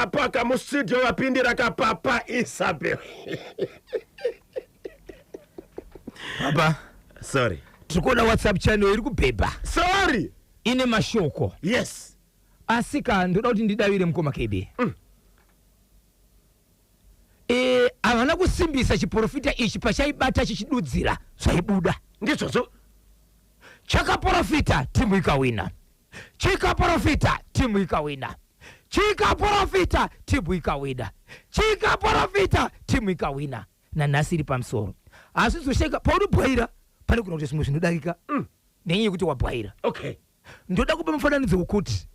paka mu studio wapindira ka Papa Isabel. Baba, sorry. Tukona WhatsApp channel iri kubeba. Sorry. Ine mashoko. Yes. Asika ndoda kuti ndidawire mkoma kebe. Avana kusimbisa chiprofita ichi pachaibata chichidudzira zvaibuda. Ndichocho. Chakaprofita timu ikawina. Chikaprofita timu ikawina. Chikaprofita timu ikawina. Chikaprofita timu ikawina. Na nasiri pamsoro. Asi zosheka paudu bwaira pane kuna kuti simwe zvinodakika. Nenye kuti wabwaira. Okay. Ndoda kupa mufananidzo kuti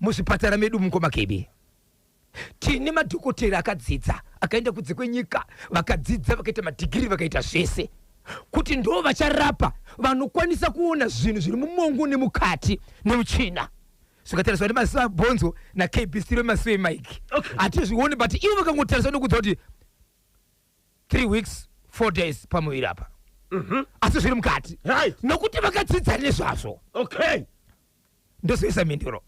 muzvipatara medu mukoma kebe. Tine madhokotera akadzidza akaenda kunze kwenyika vakadzidza vakaita madigiri vakaita zvese kuti ndo vacharapa vanokwanisa kuona zvinhu zviri mumongo nemukati nemuchina zvikatarisa kuti masiva bhonzo na KBC remasive Mike hatizvioni but ivo vakangotarisa nokudza kuti 3 weeks 4 days pamuviri apa asi zviri mukati nokuti vakadzidza nezvazvo ndozoisa mendero.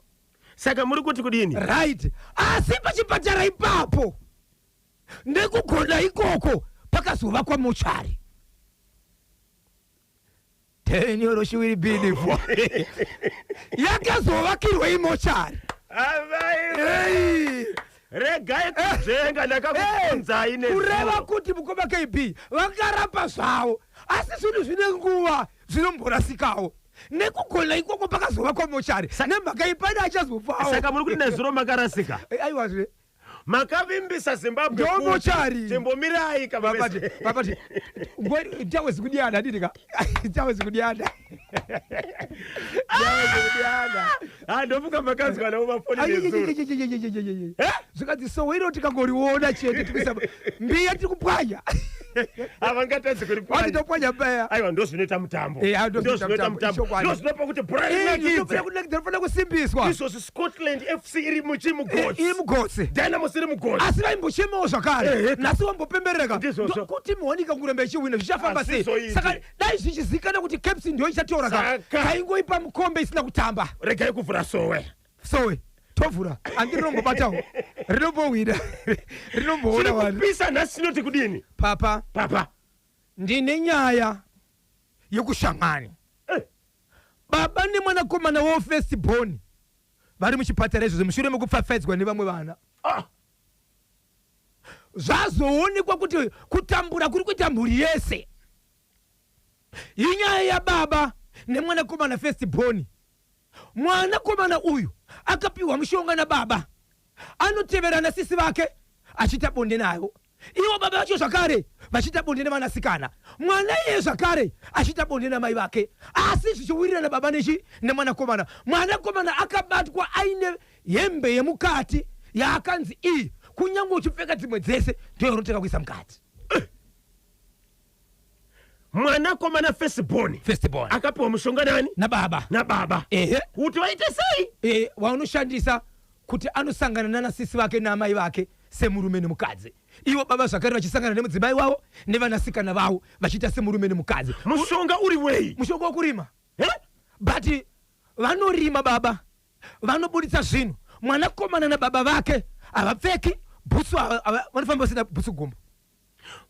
Saka muri kuti kudini? Right. Asi pachipatara ipapo nekugona ikoko pakazovakwa mochari. 10 euro she will be for. Yakazovakirwa imochari. Avai. Regai kuzenga ndakakufunza ine. Kureva kuti mukoma KB vakarapa zvawo. Asi zvinhu zvine nguva zvinomborasikawo. Nekugona ikoko pakazovakwa mochari nemhaka ipana achazofawo. Saka muri kuti nezuro makarasika. Aiwa zve makavimbisa Zimbabwe mochari timbomirai papati tawezi kudiana didika tawezi kudiana ndovuka makazwa nawo mafoni nezuro zvikati so wiro tikangoriona chete tikisa mbiya tiri kupwanya avangatadzi kuri kwani topwanya baya aiwa ndozvinoita mutambo ndozvinoita mutambo ndozvinopa kuti ndinofana kusimbiswa izvozvo Scotland FC iri muchimugotsi iri mugotsi Dynamo iri mugotsi asi vaimbochemawo zvakare nasi wambopembereka kuti muhonika kuramba ichiwina zvichafamba sei saka dai zvichizikana kuti Caps ndio ichatora kaingoipa mukombe isina kutamba regai kuvhura sowe tovhura andirinombobatawo rinombowina rinomboona vanhu pisa nhasi noti kudini papa ndine nyaya yekushamani baba nemwanakomana wo first born vari muchipatara izvozvo mushure mekupfapfaidzwa nevamwe vana zvazoonekwa kuti kutambura kuri kuita mhuri yese inyaya yababa nemwanakomana first born. Mwanakomana uyu akapiwa mushonga na baba anoteverana sisi vake achita bonde nayo. Iwo baba vacho zvakare vachita bonde nevanasikana, mwana iye zvakare achita bonde namai vake, asi zvichiwirirana baba nechi nemwanakomana. Mwanakomana akabatwa aine hembe yemukati yaakanzi iyi kunyange uchipfeka dzimwe dzese ndiyo inoteka kuisa mukati. Mwanakomana first born akapiwa mushonga nani? Na baba. Kuti vaite sei? Vanoshandisa kuti anosangana nana sisi vake namai vake semurume nemukadzi. Iwo baba zvakare vachisangana nemudzimai wavo nevanasikana vavo vachita semurume nemukadzi. Mushonga uri wei? Mushonga wokurima. But vanorima baba, vanobuditsa zvinhu. Mwanakomana na baba vake havapfeki bhutsu, vanofamba vasina bhutsu gumbo.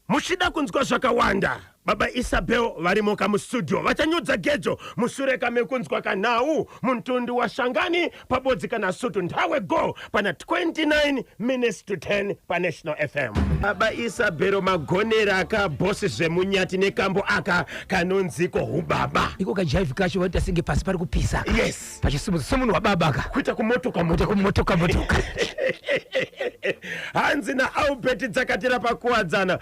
Muchida kunzwa zvakawanda, Baba Isabel varimoka mustudio vachanyudza gedzo mushure kamekunzwa kanhau muntundu wa Shangani pabodzi kana sutu nthawe go pana 29 minutes to 10 pa National FM. Baba Isabel magonera ka bosi zvemunyati nekambo aka kanonziko hubaba iko kajive kacho vati asinge pasi pari kupisa. Yes, pachisimudzo somunhu wababa ka kuita kumotoka hanzi na Albert dzakatira pakuwadzana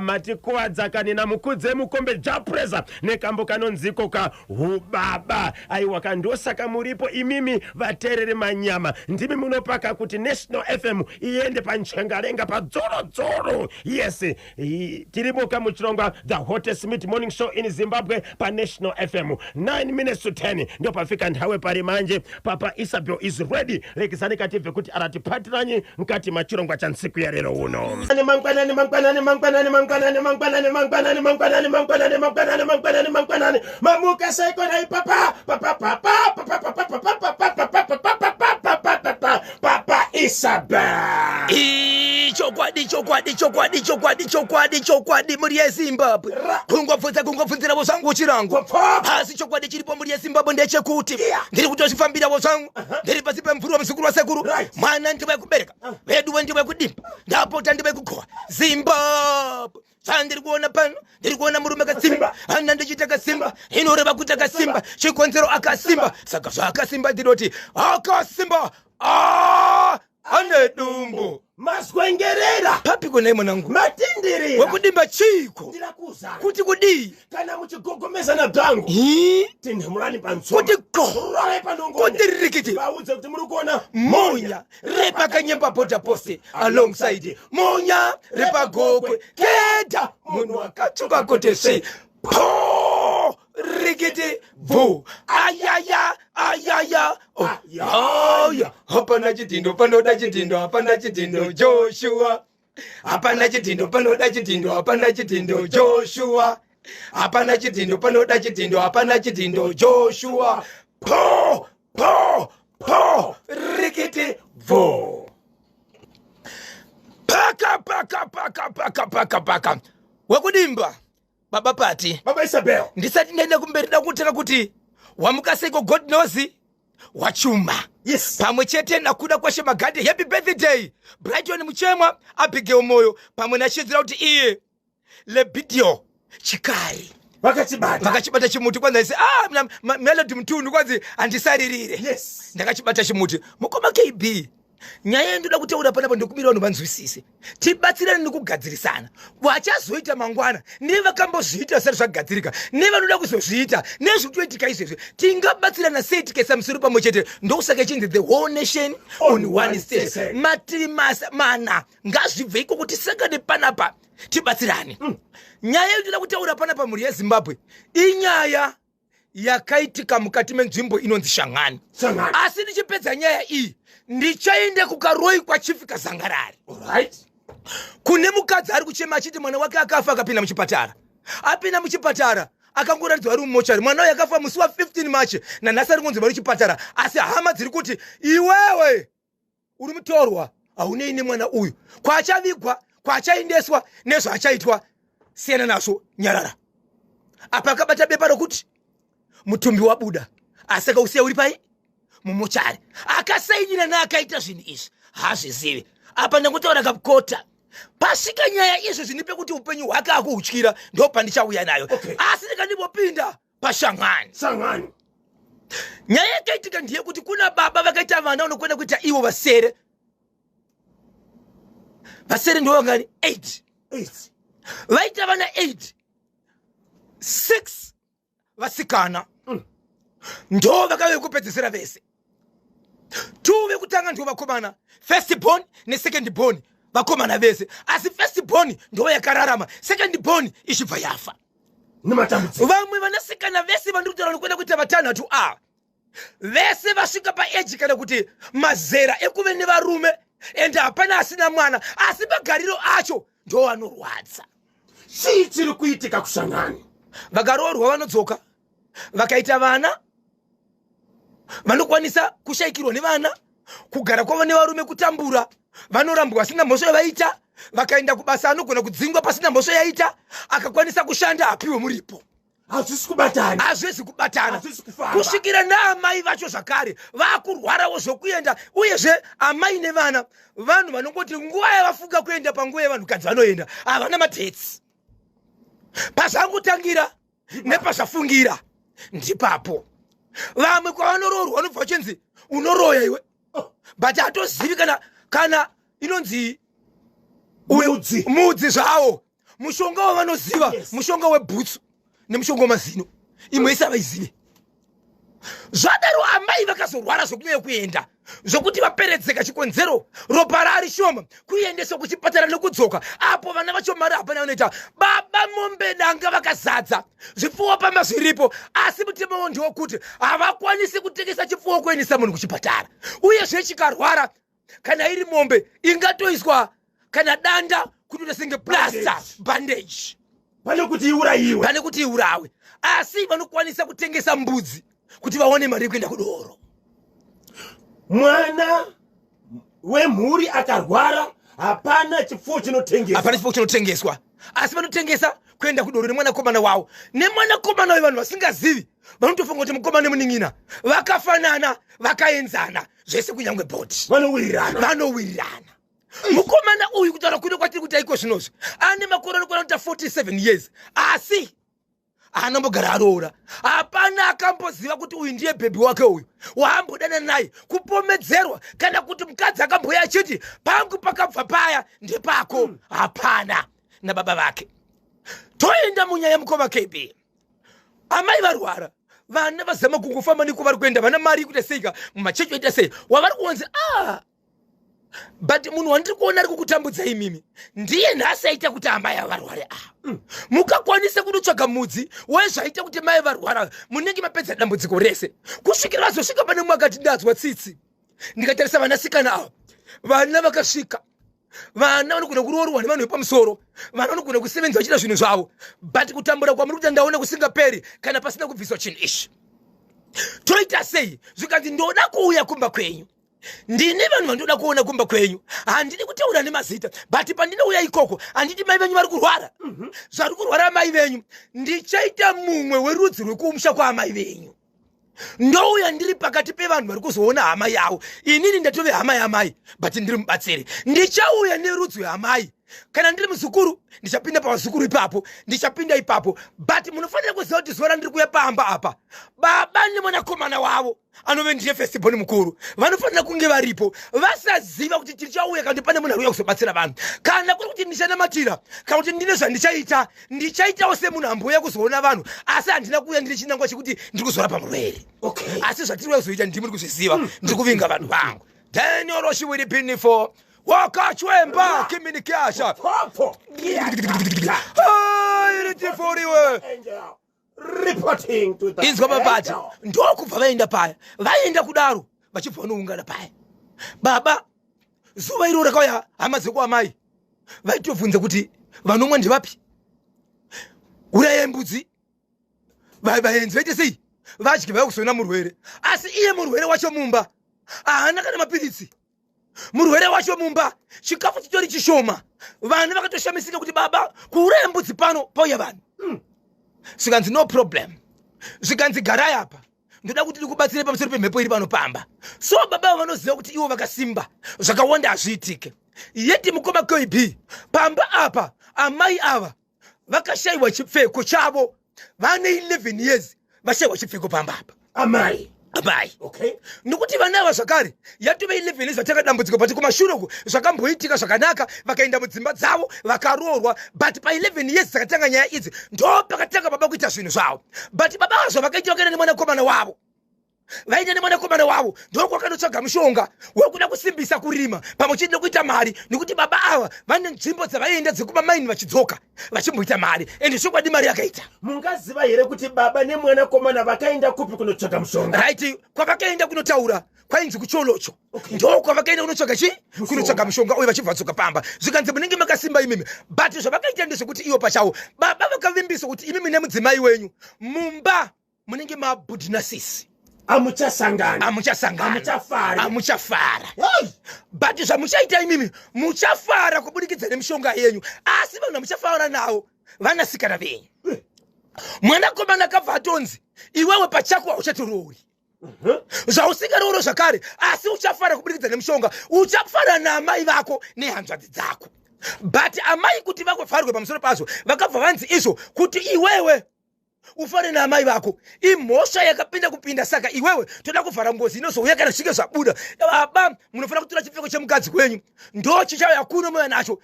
mati kuwadzakani na mukudze mukombe japreza nekambo kanonziko ka hubaba. Aiwa kandosaka muripo imimi vaterere manyama ndimi munopaka kuti National FM iende panchengarenga pa dzoro. Yes, tiriboka muchirongwa the hottest mid morning show in Zimbabwe pa National FM 9 minutes to 10 ndio pafika nthawe pari manje. Papa Isabel is ready lekisani kative kuti aratipatiranye nkati machirongwa cha nsiku ya lero uno. Mamuka seko na papa Isabel. chokwadi muri yezimbabwe kungobvunzira vozvangu chirangu asi chokwadi chiripo muri yezimbabwe ndechekuti ndiri kutozvifambira vozvangu ndiri pasi pemvuri wamuzukuru wasekuru mwana ndiwe kubereka vedu ndiwe kudimba ndapota ndiwe kugowa zimbabwe sandiri kuona pano ndiri kuona murume akasimba ana ndichita akasimba inoreva kuti akasimba chikonzero akasimba saka zvaakasimba ndinoti akasimba ane dumbo Maswengerera. papi konai mwanangu Matindirira. wekudimba chiko Ndirakuza. kuti kudii Kana muchigogomeza na bhangu. Tine mulani pansoma. kuti ko Rore panongonya. kuti ririkiti Vaudze kuti muri kuona monya repakanyemba bota poste alongside monya repagokwe keda munhu akachuka kotese po rikiti vu ayaya aya hapana chitindo panoda chitindo hapana chitindo Joshua hapana chitindo panoda chitindo hapana chitindo Joshua hapana chitindo panoda chitindo hapana chitindo Joshua po rikiti vu paka wekudimba baba pati Baba Isabel. ndisati ndende kumberi dakutira kuti wamukaseiko god knows wachuma Yes. pamwe chete nakuda kwashe magadi happy birthday Brighton Muchemwa Abigail Moyo pamwe nachizira kuti iye lebidio chikari vakachibata chimuti kwanza ise melody mtundu kwanzi andisaririre Yes. ndakachibata chimuti mukoma KB nyaya yendoda kutaura panapo ndokumira vanhu vanzwisise tibatsirane nekugadzirisana vachazoita mangwana nevakambozviita sari zvagadzirika nevanoda kuzozviita nezvitoitika izvezvi tingabatsirana sei tikaisa musoro pamwe chete ndokusaka ichinzi the whole nation on one stage matiri mana ngazvibve iko kuti sakane panapa tibatsirane nyaya yendoda kutaura panapa mhuri yezimbabwe inyaya yakaitika mukati menzvimbo inonzi Shangani. Asi ndichipedza nyaya iyi ndichaende kukaroi kwachifika Zangarari. Alright. Kune mukadzi ari kuchema achiti mwana wake akafa akapinda muchipatara. Apinda muchipatara akangoradzwa ari mumochari mwana wake akafa musi wa 15 March nanhasi ari kunzi vari kuchipatara asi hama dziri kuti iwewe uri mutorwa haunei nemwana uyu kwachavigwa kwachaendeswa nezvaachaitwa siyana nazvo nyarara. Apa akabata bepa rokuti mutumbi wabuda asi akausiya uri pai mumochari akasainira neakaita zvinhu izvi hazvizivi. Apa ndangutaura kapukota pasvika nyaya izvo zvinipe kuti upenyu hwake akuhutyira ndo pandichauya nayo asi ndikandibopinda paShangani. Nyaya yakaitika ndeyekuti kuna baba vakaita vana unokwenda kuita ivo vasere ndo vangani 8 vaita vana 8 6 vasikana ndo vakauya kupedzisira vese 2 vekutanga ndo vakomana first born nesecond born vakomana vese asi first born ndo yakararama second born ichibva yafa. Vamwe vanasikana vese vandiri kutaura nokwenda kuita vatanhatu vese vasvika paeji kana kuti mazera ekuve nevarume ende hapana asina mwana asi magariro acho ndo anorwadza. Chii chiri kuitika kuShangani? Vakaroorwa vanodzoka vakaita vana vanokwanisa kushaikirwa nevana kugara kwavo nevarume kutambura vanorambwa vasina mhosva yavaita vakaenda kubasa anogona kudzingwa pasina mhosva yaita akakwanisa kushanda apiwe muripo. Hazvisi kubatana kusvikira naamai vacho zvakare vakurwarawo zvokuenda uyezve amai nevana vanhu vanongoti nguva yavafunga kuenda panguva yevanhukadzi vanoenda havana matetsi. Pazvangutangira nepazvafungira ndipapo vamwe kwavanoroorwa vanobva vachinzi unoroya iwe but hatozivi kana inonzi mudzi zvavo mushonga wavanoziva mushonga webhutsu nemushonga wemazino imwe isi havaizive. Zvadaro amai vakazorwara zvokunyanya kuenda zvokuti vaperedzeka chikonzero ropa rari shoma kuendeswa kuchipatara nekudzoka apo vana vacho mari hapana vanoita baba mombe danga vakazadza zvipfuwo pamba zviripo asi mutemo ndewokuti havakwanisi kutengesa chipfuwo kuendesa munhu kuchipatara uyezve chikarwara kana iri mombe ingatoiswa kana danda kuti senge plaster bandage pane kuti iurawe asi vanokwanisa kutengesa mbudzi kuti vaone mari yekuenda kudoro. Mwana wemhuri akarwara hapana chifuwo chinotengeswa. Hapana chifuwo chinotengeswa. Asi vanotengesa kuenda kudoro nemwanakomana wawo. Nemwanakomana wawo vanhu vasingazivi. Vanotofunga kuti mukomana nemun'ina vakafanana, vakaenzana, zvese kunyangwe bhoti. Vanowirirana. Mukomana uyu kutaura kuno kwatiri kuti aiko zvinozvi. Ane makore anokwana kuita 47 years. Asi anambogara aroora. Hapana akamboziva kuti uyu ndiye bhebhi wake uyu. Waambodana naye kupomedzerwa kana kuti mukadzi akamboya achiti pangu pakabva paya ndepako. Hapana. Nababa vake. Toenda munyaya mukoma KB. Amai varwara. Vana vazama kungofamba niko vari kuenda vana mari kuti seika mumachechi oita sei. Wavari kuonzi but munhu wandiri kuona ari kukutambudza imimi ndiye nhasi aita kuti amai avarware mukakwanisa kunotsvaga mudzi wezvaita kuti mai varwara munenge mapedza dambudziko rese kusvikira vazosvika pane mumwe akati ndadzwa tsitsi ndikatarisa vanasikana ava vana vakasvika vana vanogona kuroorwa nevanhu vepamusoro vana vanogona kusevenza vachita zvinhu zvavo but kutambura kwamuri kuti ndaona kusingaperi kana pasina kubviswa chinhu ichi toita sei zvikanzi ndoda kuuya kumba kwenyu ndine vanhu vandoda kuona kumba kwenyu handidi kutaura nemazita but pandinouya ikoko handiti mai venyu vari kurwara zvari kurwara mai venyu ndichaita mumwe werudzi rwekumusha kwaamai venyu ndouya ndiri pakati pevanhu vari kuzoona hama yavo inini ndatove hama yamai but ndiri mubatsiri ndichauya nerudzi rwehamai kana ndiri muzukuru ndichapinda pavazukuru ipapo ndichapinda ipapo but munofanira kuziva kuti zuva randiri kuya pamba apa baba nemwanakomana wavo anove ndiye festiboni mukuru vanofanira kunge varipo vasaziva kuti tichauya kandi pane munhu ari uya kuzobatsira vanhu kana kuri kuti ndichanamatira kana kuti ndine ndichaitawo semunhu amboya kuzoona vanhu asi handina kuuya ndine chinangwa chekuti ndiri kuzorapa murwere asi zvatiri kuzoita ndimuri kuzviziva ndiri kuvinga vanhu vangu Daniel Roshi Pinifo wakachwemba kiminikasha reporting to the inzwa mabati ndokubva vaenda paya vaenda kudaro vachibva vanoungana paya baba zuva iro rakauya hama dzekuamai vaitobvunza kuti vanomwa ndevapi uraya mbudzi vaenzi vaite sei vadyi vaya kuzona murwere asi iye murwere wacho mumba haana kana mapiritsi murwere wacho mumba chikafu chitori chishoma vanhu vakatoshamisika kuti baba kuuraya mbudzi pano pauya vanhu zvikanzi no problem zvikanzi garai apa ndoda kuti ndikubatsire pamusoro pemhepo iri panopamba so baba vanoziva kuti ivo vakasimba zvakawanda hazviitike yeti mukoma KB pamba apa amai ava vakashayiwa chipfeko chavo vane 11 years vashayiwa chipfeko pamba apa amai okay nokuti vana ava zvakare yatove 11 years vatakadambudziko but kumashure uku zvakamboitika zvakanaka vakaenda mudzimba dzavo vakaroorwa but pa 11 years dzakatanga nyaya idzi ndo pakatanga baba kuita zvinhu zvavo but baba vazvo vakaita vakaenda nemwanakomana wavo vaenda nemwanakomana wavo ndokwakanotsvaga mushonga wekuda kusimbisa kurima pamwe chete nekuita mari nekuti baba ava vane nzvimbo dzavaenda dzekubamaini vachidzoka vachimboita mari ende chokwadi mari yakaita mungaziva here kuti baba nemwanakomana vakaenda kupi kunotsvaga mushonga right kwavakaenda kunotaura kwainzi kucholocho ndo kwavakaenda kunotsvaga kunotsvaga mushonga uye vachibva vatsoka pamba zvikanzi munenge makasimba imimi but zvavakaita ndezvekuti ivo pachavo baba vakavimbisa kuti imimi nemudzimai wenyu mumba munenge mabudhinasisi amuchasangana amuchafara but zvamuchaita imimi muchafara kubudikidza nemishonga yenyu asi vanhu vamuchafara navo vanasikana venyu mwanakomana akabva atonzi iwewe pachako hauchatorori zvausingarooro zvakare asi uchafara kubudikidza nemishonga uchafara naamai vako nehanzvadzi dzako but amai kuti vakofarwe pamusoro pazvo vakabva vanzi izvo kuti iwewe ufare naamai vako imhosva yakapinda kupinda saka iwewe toda kuvhara ngozi inozouya kana zvichinge zvabuda baba munofanira kutora chipfeko chemukadzi wenyu ndo chichauya kuno moya nacho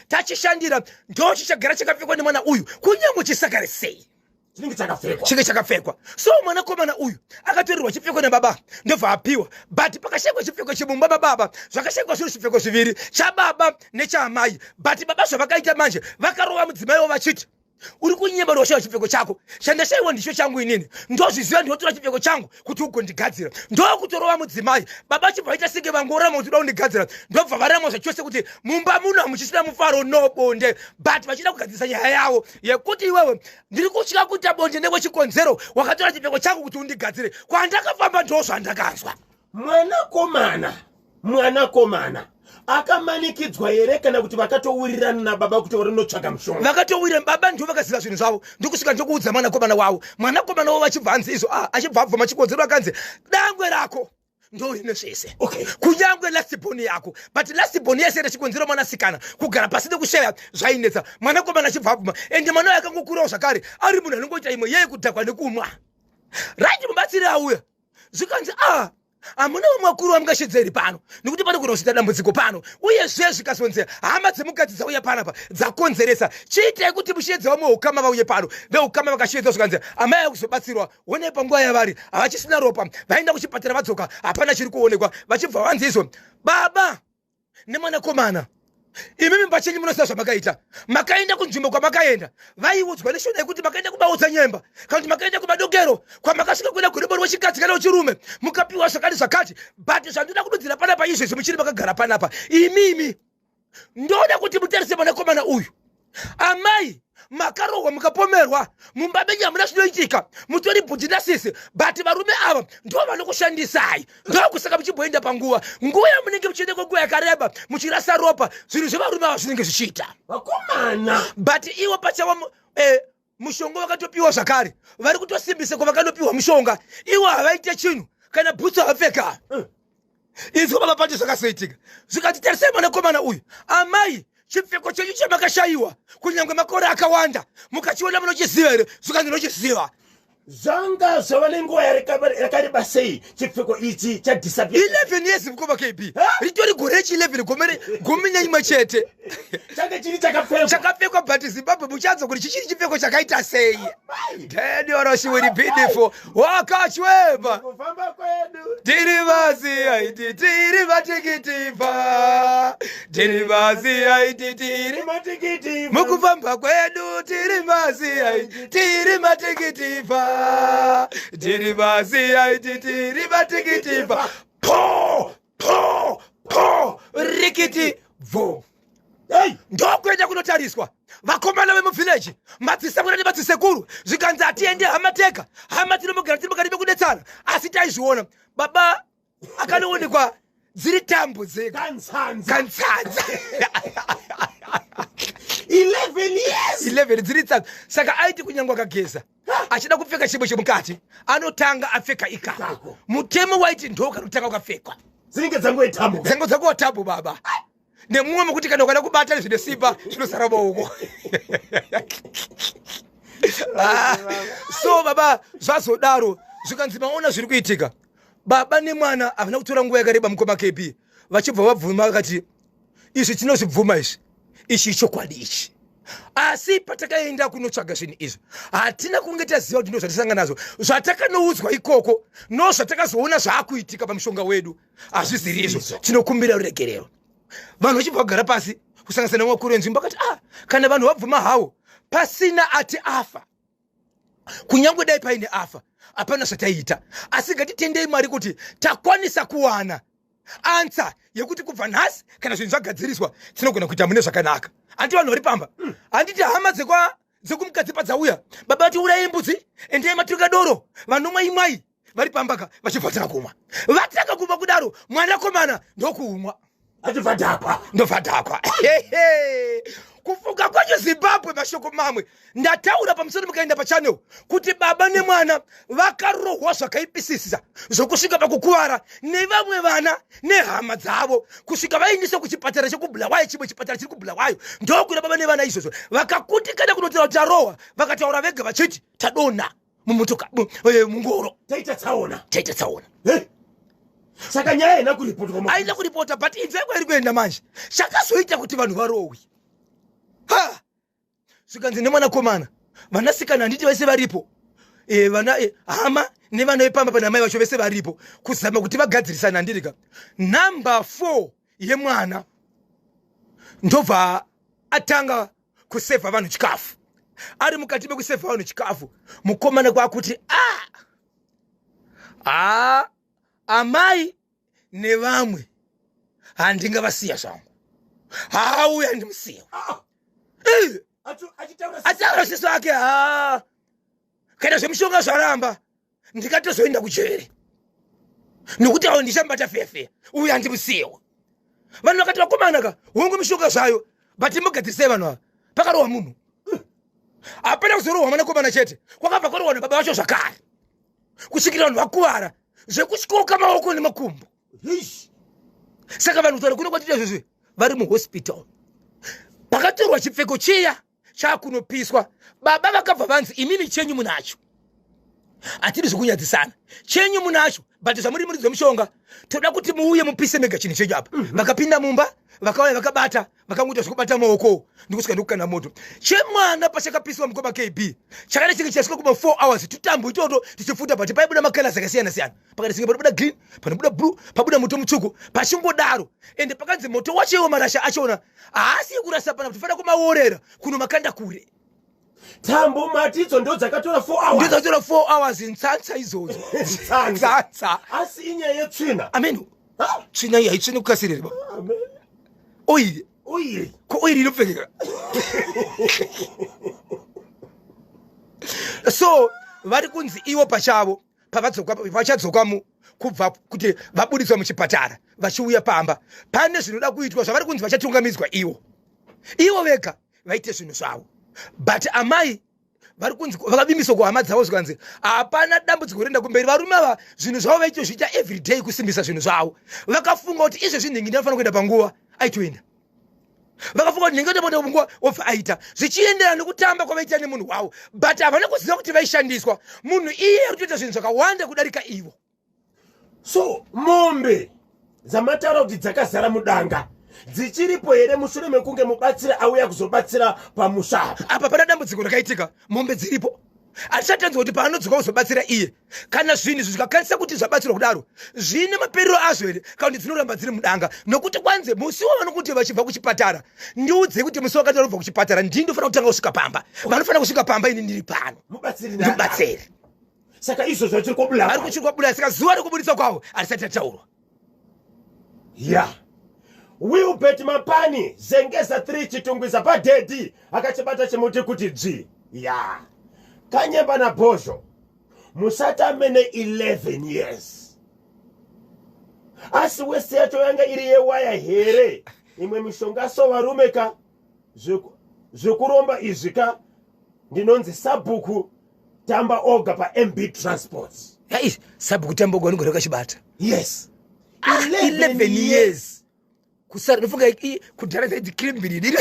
tachishandira ndo chichagara chakapfekwa nemwana uyu kunyange chisakare sei chinge chakapfekwa so mwanakomana uyu akatorerwa chipfeko nababa ndobva apiwa but pakashekwa chipfeko chemumba bababa zvakashekwa zviri chipfeko zviviri chababa nechaamai but baba zvavakaita manje vakarova mudzimai wavo vachiti uri kunyemba roshawa chipfeko chako chandashaiwa ndicho changu inini ndozviziva ndinotora chipfeko changu kuti ugondigadzira ndokutorova mudzimai baba chibvaita senge vangorama kuti uda kundigadzira ndobva varama zvachose kuti mumba muno hamuchisina mufaro nobonde but vachida kugadzirisa nyaya yavo yekuti iwewe ndiri kutya kuita bonde newechikonzero wakatora chipfeko changu kuti undigadzire kwandakafamba ndozvandakanzwa mwanakomana mwanakomana akamanikidzwa here kana kuti vakatourirana nababa kuti varinotsvaga mushonga? Vakatowira baba ndiwo vakaziva zvinhu zvavo. Ndikusvika ndokuudza mwanakomana wavo. Mwanakomana wavo achibva anzi izvo, achibva abva machikodzero akanzi dangwe rako ndorine zvese. Okay. Kunyangwe lastibhoni yako. But lastibhoni yese ndachikonzero mwanasikana kugara pasi nekusheya zvainetsa. Mwanakomana achibva abva. Ende mwana wake akangokurawo zvakare ari munhu anongoita imwe yeye kudhakwa nekumwa. Right, mubatsiri auya. Zvikanzi amuna vamwe vakuru vamungashedzeri pano nekuti pane kunosvita dambudziko pano uye zvezvikazonzera hama dzemukadzi dzauya panapa dzakonzeresa chiitai kuti mushedza vamwe ukama vauye pano veukama vakashedza zvikanzera amai akuzobatsirwa onei panguva yavari havachisina ropa vaenda kuchipatara vadzoka hapana chiri kuonekwa vachibva vanzi izvo baba nemwanakomana imi mimba chenyu munoziva zvamakaita makaenda kunzvimbo kwamakaenda vaiudzwa neshona yekuti makaenda kubaudza nyemba kana kuti makaenda kumadokero kwamakasvika kuenda kurume rwechikadzi kana wechirume mukapiwa zvakati but zvandinoda kududzira panapa izvezvi muchiri makagara panapa imimi ndoda kuti mutarise mwanakomana uyu amai makarohwa mukapomerwa mumba menyu hamuna zvinoitika mutori bvudzi nasisi but varume ava ndo vanokushandisai ndokusaka muchimboenda panguva nguva yamunenge muchienda kwenguva yakareba muchirasa ropa zvinhu zvevarume ava zvinenge zvichiita vakomana but iwo pachavo mushonga vakatopiwa zvakare vari kutosimbisa kwavakanopiwa mushonga iwo havaite chinhu kana bhutsu havapfeka izvo vava pacho zvakasoitika zvikatitarisai mwanakomana uyu amai chipfeko chenyu chamakashayiwa kunyange makore akawanda mukachiona munochiziva here zvikanzi nochiziva zvanga zvava nenguva yakareba sei chipfeko ichi chadisappear 11 years mukoma KB ritori gore rechi11 gumi neimwe chete changa chiri chakapfekwa but Zimbabwe muchanzwa kuti chichiri chipfeko chakaita sei Danioroshi will be beautiful wakachweba kufamba kwedu tiri vazi aiti tiri vatikitipa tiri vazi aiti tiri matikiti mukufamba kwedu tiri vazi aiti tiri matikitipa tiri vazi aiti tiri matikitipa po rikiti vo ndokuenda kunotariswa vakomana vemuvhileji madzisekuru ndi madzisekuru zvikanzi atiende hamateka hama tinomugara tiri mukati mekudetsana asi taizviona baba akanoonekwa dziri tambo dzega kansanza 11 dziri tsanza saka aiti kunyangwa akageza achida kupfeka chimwe chemukati anotanga apfeka ikako mutemo waiti ndoka notanga ukapfekwa dzinenge dzangowa tambo baba nemumwe mekuti kana ukada kubata zvine simba zvinosara maoko so baba zvazodaro zvikanzi maona zviri kuitika baba nemwana havana kutora nguva yakareba mukoma KB vachibva vabvuma vakati izvi tinozvibvuma ichi chokwadi ichi asi patakaenda kunotsvaga zvinhu izvi hatina kunge taziva kuti ndozvatisanga nazvo zvatakanoudzwa ikoko nozvatakazoona zvaakuitika pamushonga wedu hazviziri izvo tinokumbira ruregerero vanhu vachibva kugara pasi kusanganisana nevakuru venzvimbo akati kana vanhu vabvuma havo pasina ati afa kunyange dai paine afa hapana zvataiita asi ngatitendei Mwari kuti takwanisa kuwana ansa yekuti kubva nhasi kana zvinhu zvagadziriswa tinogona kuita mune zvakanaka handi vanhu vari pamba handiti hama dzekumukadzi padzauya baba vati urayai mbudzi endei maturika doro vanomwa imwai vari pambaka vachibva kumwa vatanga kumwa kudaro mwanakomana ndokuumwa ndobva dhakwa kufunga kwacho Zimbabwe mashoko mamwe ndataura pamusoro mukaenda pachannel kuti baba nemwana vakarohwa zvakaipisisa zvokusvika pakukuvara nevamwe vana nehama dzavo kusvika vaindiswa kuchipatara chekubulawayo chimwe chipatara chiri kubulawayo ndokuna baba nevana izvozvo vakakutikana kunotaura kuti arohwa vakataura vega vachiti tadonha mumutoka mungoro taita tsaona saka nyaya aina kuripota but inzvekwa iri kuenda manje chakazoita kuti vanhu varohwi zvikanzi nemwanakomana vanasikana handiti vese varipo vana hama nevana vepamba pana mai vacho vese varipo kuzama kuti vagadzirisana handirika number 4 yemwana ndobva atanga kusevha vanhu chikafu ari mukati mekusevha vanhu chikafu mukomana kwakuti amai nevamwe handingavasiya zvangu hauya ndimusiya ataura seso ake kana zvemushonga zvaramba ndikatozoenda kujere nokuti ndishambata fefe uya ndibusiwa vanhu vakati vakomana ka hongu mishonga zvayo but imugadzise vanhu pakarohwa munhu apana kuzorohwa mwanakomana chete kwakabva kwarohwa nababa vacho zvakare kusvikira vanhu vakuvara zvekuchikoka maoko nemakumbo. Saka vanhu kutaura kuno kwatita izvozvi vari muhospital pakatorwa chipfeko chiya chakunopiswa baba vakabva vanzi imimi chenyu munacho atiri zvekunyadzisana chenyu munacho but zvamuri muri dzomushonga toda kuti muuye mupise mega chinhu chenyu apa vakapinda mumba vakauya vakabata vakangoita zvekubata maoko ndikusvika ndokukanda moto chemwana pachakapiswa mukoma KB chakada chinge chasvika kuma 4 hours tutambo itoto tichifuta but paibuda makalasi akasiyana siyana pakati singe panobuda green panobuda blue pabuda moto mutsvuku pachingodaro ende pakanzi moto wacho marasha achona haasi kurasa pana kuti fana kumaorera kuno makanda kure tambo matidzo ndo dzakatora 4 hours ndo dzakatora 4 hours ntsantsa izodzo ntsantsa asi inyaya yetsvina amen tsvina iyi haitsvini kukasirira amen oil ko oil inopfekeka so vari kunzi ivo pachavo pavachadzoka kubva kuti vabudiswa muchipatara vachiuya pamba pane zvinoda kuitwa zvavari kunzi vachatungamidzwa ivo vega vaite zvinhu zvavo but amai vari kunzi vakabimiswa kuhama dzavo zvikanzi hapana dambudziko renda kumberi varume ava zvinhu zvavo vaito zviita everyday kusimbisa zvinhu zvavo vakafunga kuti izvezvi nhengi ndinofanira kuenda panguva aitoenda vakafunga kuti nhengi ndoenda panguva obva aita zvichienderana nekutamba kwavaita nemunhu wavo but havana kuziva kuti vaishandiswa munhu iye ari kutoita zvinhu zvakawanda kudarika ivo. So mombe dzamataura kuti dzakazara mudanga dzichiripo here mushure mekunge mubatsira auya kuzobatsira pamusha apa pana dambudziko rakaitika mombe dziripo atichatanzwa kuti paanodzoka kuzobatsira iye kana zvinhu zvikakwanisa kuti zvabatsirwa kudaro zvine maperero azvo here kana kuti dzinoramba dziri mudanga nokuti kwanze musi wavanokuti vachibva kuchipatara ndiudzei kuti musi wakati vanobva kuchipatara ndindofanira kutanga kusvika pamba vanofanira kusvika pamba ini ndiri pano ndimubatsiri saka izvozvo chiri kwabula ari kuchiri kwabula saka zuva rekubudisa kwavo harisati rataurwa Wilbert Mapani zengeza 3 chitungwiza padedi akachibata chimuti kuti dzvi Kanyemba na Bosho musatamene 11 years asi wese yacho yanga iri yewaya here imwe mishonga so varumeka zvekuromba izvika ndinonzi sabhuku tamba oga pa MB Transport sabhuku tamba oga ndigoreka chibata 11 years kusara nofunga kudhara zaidi krimbiri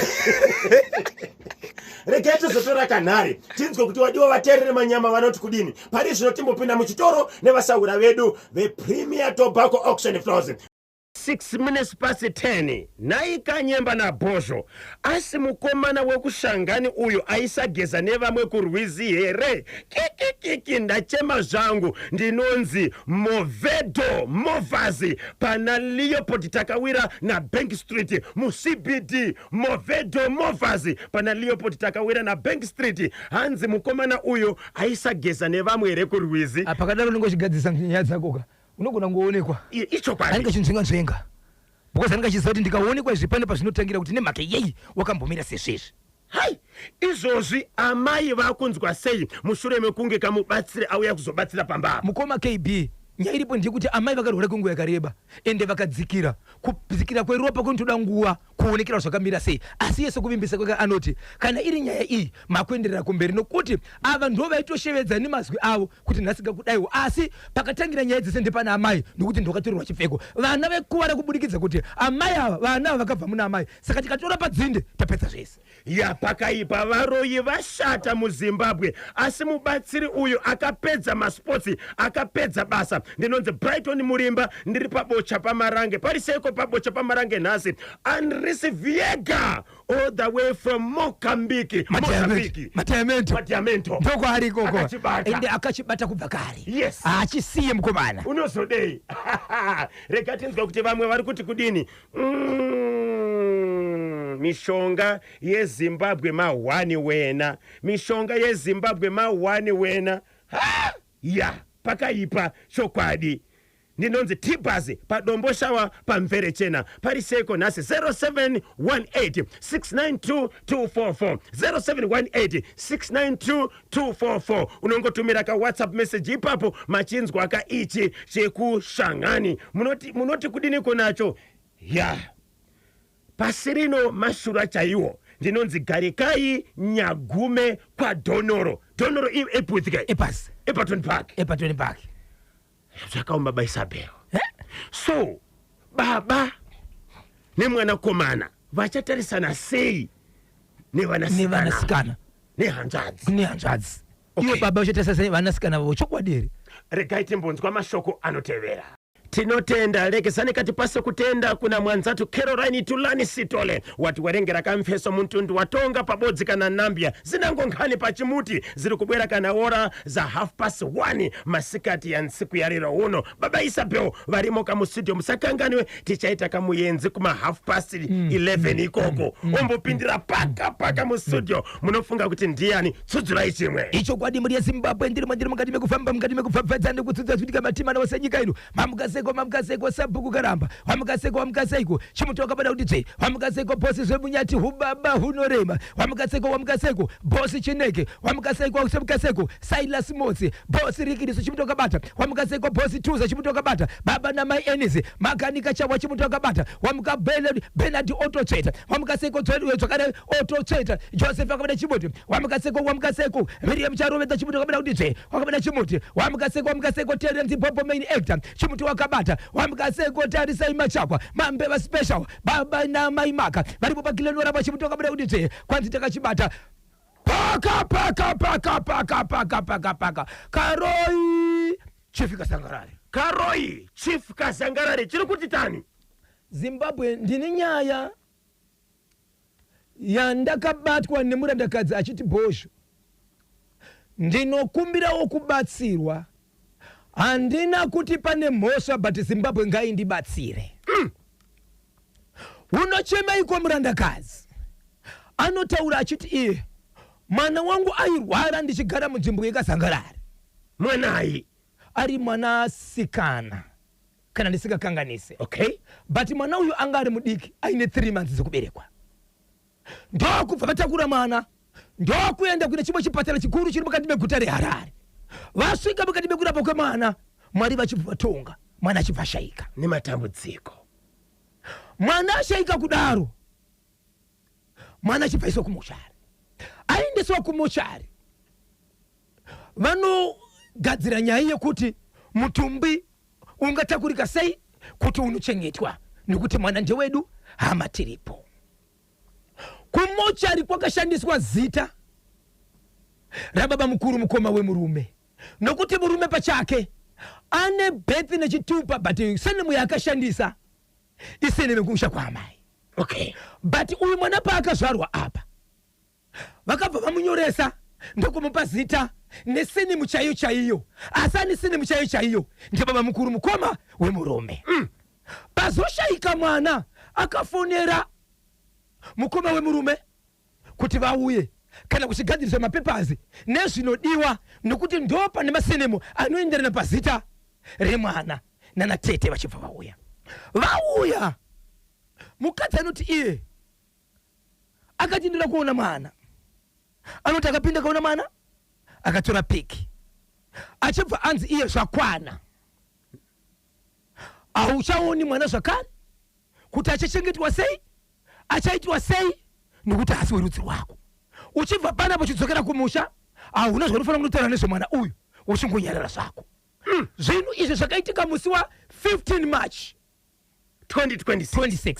regeto zotora kanhari tinzwe kuti wadiwa vaterere manyama vanoti kudini pari zvino timbopinda muchitoro nevasaura vedu vePremier Tobacco Auction Floors 6 minutes past 10 nai Kanyemba na Bosho asi mukomana wekushangani uyu aisageza nevamwe kurwizi here kiki ndachema zvangu ndinonzi Movedo Movazi pana Leopold takawira na Bank Street mu CBD Movedo Movazi pana Leopold takawira na Bank Street hanzi mukomana uyu aisageza nevamwe here kurwizi apakadaro ndingozvigadzisa nyaya dzakoka unogona ngoonekwa icho kwani anika chinzvenga because anika chiziva kuti ndikaonekwa zvipane pazvinotangira kuti nemhaka yeyi wakambomira sezvezvi hai izvozvi amai vakunzwa sei mushure mekunge kamubatsiri auya kuzobatsira pamba mukoma KB nyaya iripo ndikuti amai vakarwara kwenguva yakareba ende vakadzikira kudzikira kweropa kunotoda nguva kuonekera zvakamira sei asi yesu kuvimbisa kwake anoti kana iri nyaya iyi makuenderera kumberi nokuti ava ndo vaitoshevedza nemazwi avo kuti nhasika kudaiwo asi pakatangira nyaya dzese ndepana amai nokuti ndokatorerwa chipfeko vana vekuvara kubudikidza kuti amai ava vana ava vakabva muna amai saka tikatora padzinde tapedza zvese pakaipa varoyi vashata muZimbabwe asi mubatsiri uyu akapedza maspotsi akapedza basa ndinonzi Brighton Murimba ndiri pabocha pamarange pariseko pabocha pamarange nhasi Andris Viega all the way from Mozambique Matiamento ndoko ari koko ende akachibata kubva kare achisiye mukomana unozodei rega tinzwa kuti vamwe vari kuti kudini mishonga yeZimbabwe ma1 wena mishonga yeZimbabwe ma1 wena pakaipa chokwadi ndinonzi T-Bus padombo shawa pamvere chena pariseko nasi 0718 692 244 0718 692 244 unongotumira ka WhatsApp message ipapo machinzwa ka ichi chekushangani munoti kudini konacho ya pasirino mashura chaiwo ndinonzi Garikai Nyagume kwa Donoro eputhika Epatoni Park zvakaumba baisabel so baba nemwana komana vachatarisana sei nevanasikana nehanzvadzi iwe baba uchatarisana sei vanasikana vavo chokwadiri regai timbonzwa mashoko anotevera. Tinotenda lekesani kati pase kutenda kuna mwanzatu Caroline Tulani Sitole watu werengera kamfeso muntundu watonga pabodzi kana nambia zinangonkhani pachimuti ziri kubwera kana ora za 1:30 masikati ya nsiku ya lero uno. Baba Isabel varimo kamu studio musakanganiwe tichaita kamuyenzi kuma 11:30 ikoko ombopindira paka mu studio munofunga kuti ndiani tsudzura ichimwe icho kwadi muri Zimbabwe ndiri mukati mekufamba ndikutsudza zvitika matima nawasanyika ino mamukaseko sabhuku karamba wamukaseko chimutoka pada kuti tse wamukaseko bosi zvemunyati hubaba hunorema wamukaseko bosi chineke wamukaseko Silas Motsi bosi Rikiriso chimutoka bata wamukaseko bosi Tuza chimutoka bata baba na mai Enisi makanika chawa chimutoka bata wamukabele Bernard Otocheta wamukaseko dzokare Otocheta Joseph akabada chimuti wamukaseko Miriam Charove chimutoka bata kuti tse wakabada chimuti wamukaseko Terence Bobo main actor chimuti wakabata wamukaseko Tarisa Imachakwa Mambeva special baba na maimaka varipo pagilenora pachimutoka bada kuti tse kwanzi takachibata paka Karoi Chief Kasangarare chiri kuti tani Zimbabwe ndine nyaya yandakabatwa nemurandakadzi achiti Bosho ndinokumbirawo kubatsirwa handina kuti pane mhosva but Zimbabwe ngaindibatsire unochema iko murandakadzi anotaura achiti iye mwana wangu airwara ndichigara munzvimbo yekasangarare mwanayi ari mwanasikana kana ndisingakanganise okay but mwana uyu anga ari mudiki aine 3 months dzekuberekwa ndokubva vatakura mwana ndokuenda kune chimwe chipatara chikuru chiri mukati meguta reHarare vasvika mukati mekurapwa kwemwana Mwari vachibva vatonga mwana achibva shaika nematambudziko mwana ashaika kudaro mwana achibvaiswa kumuchari aendeswa kumuchari vanogadzira nyaya yekuti mutumbi ungatakurika sei kuti unochengetwa nekuti mwana ndewedu hama tiripo kumuchari kwakashandiswa zita rababa mukuru mukoma wemurume nokuti murume pachake ane bethi nechitupa but senemu yakashandisa isenemu kumusha kwa amai okay but uyu mwana paakazvarwa apa vakabva vamunyoresa ndokumupa zita nesenemu chaiyo asani senemu chaiyo ndibaba mukuru mukoma wemurume pazoshaika mwana akafonera mukoma wemurume kuti vauye kana kuchigadziriswa mapepazi nezvinodiwa nokuti ndopa nemasenemo anoenderana pazita remwana nanatete vachibva vauya mukadzi anoti iye akati ndinoda kuona mwana anoti akapinda kaona mwana akatora piki achibva anzi iye zvakwana hauchaoni mwana zvakare kuti achachengetwa sei achaitwa sei nokuti hasi werudzi rwako uchibva pana pachidzokera kumusha hauna zvaunofana kunotaura nezvemwana uyu uchingonyarara zvako zvinhu izvi zvakaitika musi wa 15 March 2026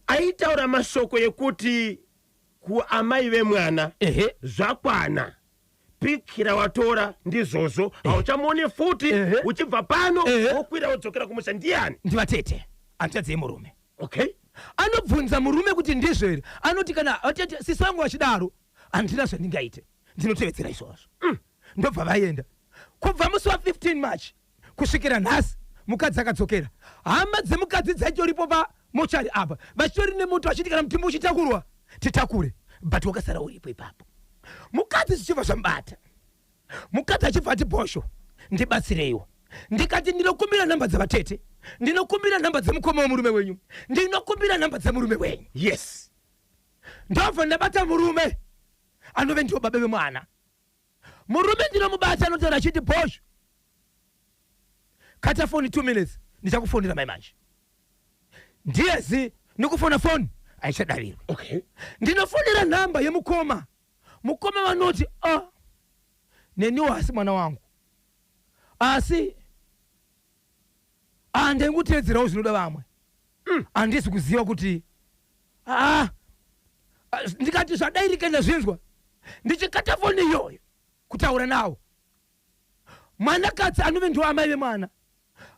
aitaura mashoko yekuti kuamai vemwana zvakwana pikira watora ndizvozvo hauchamoni futi uchibva pano wokwira wodzokera kumusha ndiani ndivatete hanzvadzi yemurume okay anobvunza murume kuti ndizvo here anoti kana atete sisi vangu vachidaro handina zvandingaite ndinotevedzera izvozvo ndobva vaenda kubva musi wa 15 March kusvikira nhasi mukadzi akadzokera hama dzemukadzi dzaitoripo pamochari apa vachitori nemoto vachiti kana mutumbi uchitakurwa titakure but wakasara uripo ipapo mukadzi zvichibva zvambata mukadzi achibva ati Bosho ndibatsireiwo ndikati ndinokumbira namba dzavatete, ndinokumbira namba dzemukoma wamurume wenyu, ndinokumbira namba dzemurume wenyu. Yes. Ndobva ndabata murume anove ndiwo baba vemwana. Murume ndinomubata anotaura achiti Bosho, kata foni 2 minutes ndichakufonera mai manje. Ndiyezi nikufona foni aichadavirwe. Okay. Ndinofonera namba yemukoma. Mukoma vanoti neniwo asi mwana wangu, asi ndengutedzerawo zvinoda vamwe. Andisi kuziva kuti ndikati zvadairika ndazvinzwa, ndichikata foni iyoyo kutaura nawo. Mwanakadzi anove ndiwo amai vemwana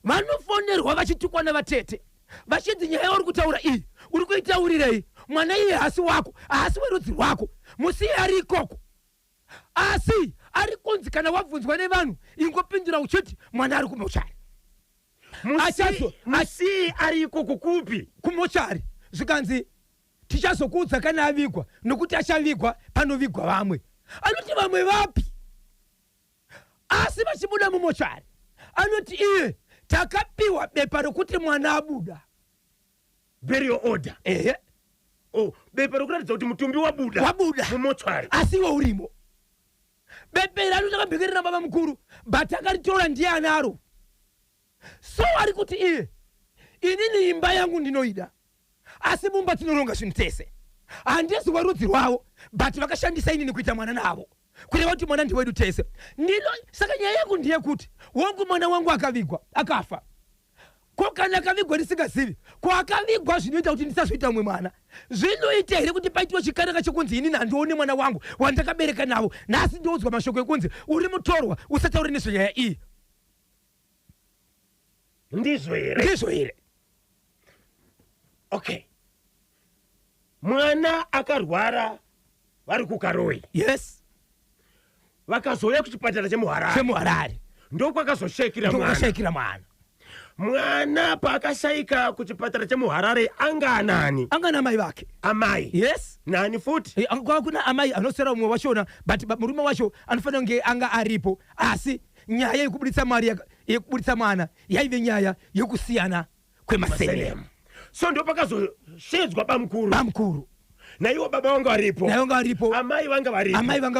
vanofonerwa vachitukwa navatete vachiti nyaya uri kutaura iyi uri kuitaurirei, mwana iye hasi wako, hasi werudzi rwako, musiye ari ikoko. Asi ari kunzi kana wabvunzwa nevanhu ingopindura uchiti mwana ari kumochari. Musiye ari ikoko kupi? Kumochari. Zvikanzi tichazokuudza kana avigwa, nokuti achavigwa panovigwa vamwe. Anoti vamwe vapi? Asi vachibuda mumochari anoti iye takapiwa bepa rokuti mwana abuda. Burial order. Bepa rokuratidza kuti mutumbi wabuda mumochari. Asi iwe urimo. Bepa rano takabhekerera baba mukuru, but akaritora ndiye anaro. So ari kuti iye inini imba yangu ndinoida, asi mumba tinoronga zvinhu tese. Handisi werudzi rwavo, but vakashandisa inini kuita mwana navo, kureva kuti mwana ndiwedu tese. Saka nyaya yangu ndiye kuti wangu mwana wangu akavigwa akafa, ko kana akavigwa ndisingazivi, ko akavigwa zvinoita kuti ndisazoita mumwe mwana, zvinoita here kuti paitiwe chikaraka chekunzi inini handione mwana wangu wandakabereka navo, nhasi ndoudzwa mashoko ekunzi uri mutorwa usataure nezvenyaya iyi. Ndizvo here? Ndizvo here. Okay. Mwana akarwara vari kuKaroi. Yes. Vakazouya kuchipatara chemuHarare. Ndokwakazoshekira mwana. Mwana paakashayika kuchipatara chemuHarare anga anani? Anga namai vake. Amai? Yes. Nani futi? Kuna amai anosera umwe wachona, but murume wacho anofanira kunge anga aripo. Asi nyaya yekubuditsa mari yekubuditsa mwana yaive nyaya yekusiyana kwemasenemu. So ndo pakazoshedzwa bamukuru. Naiwo baba wanga varipo. Amai vanga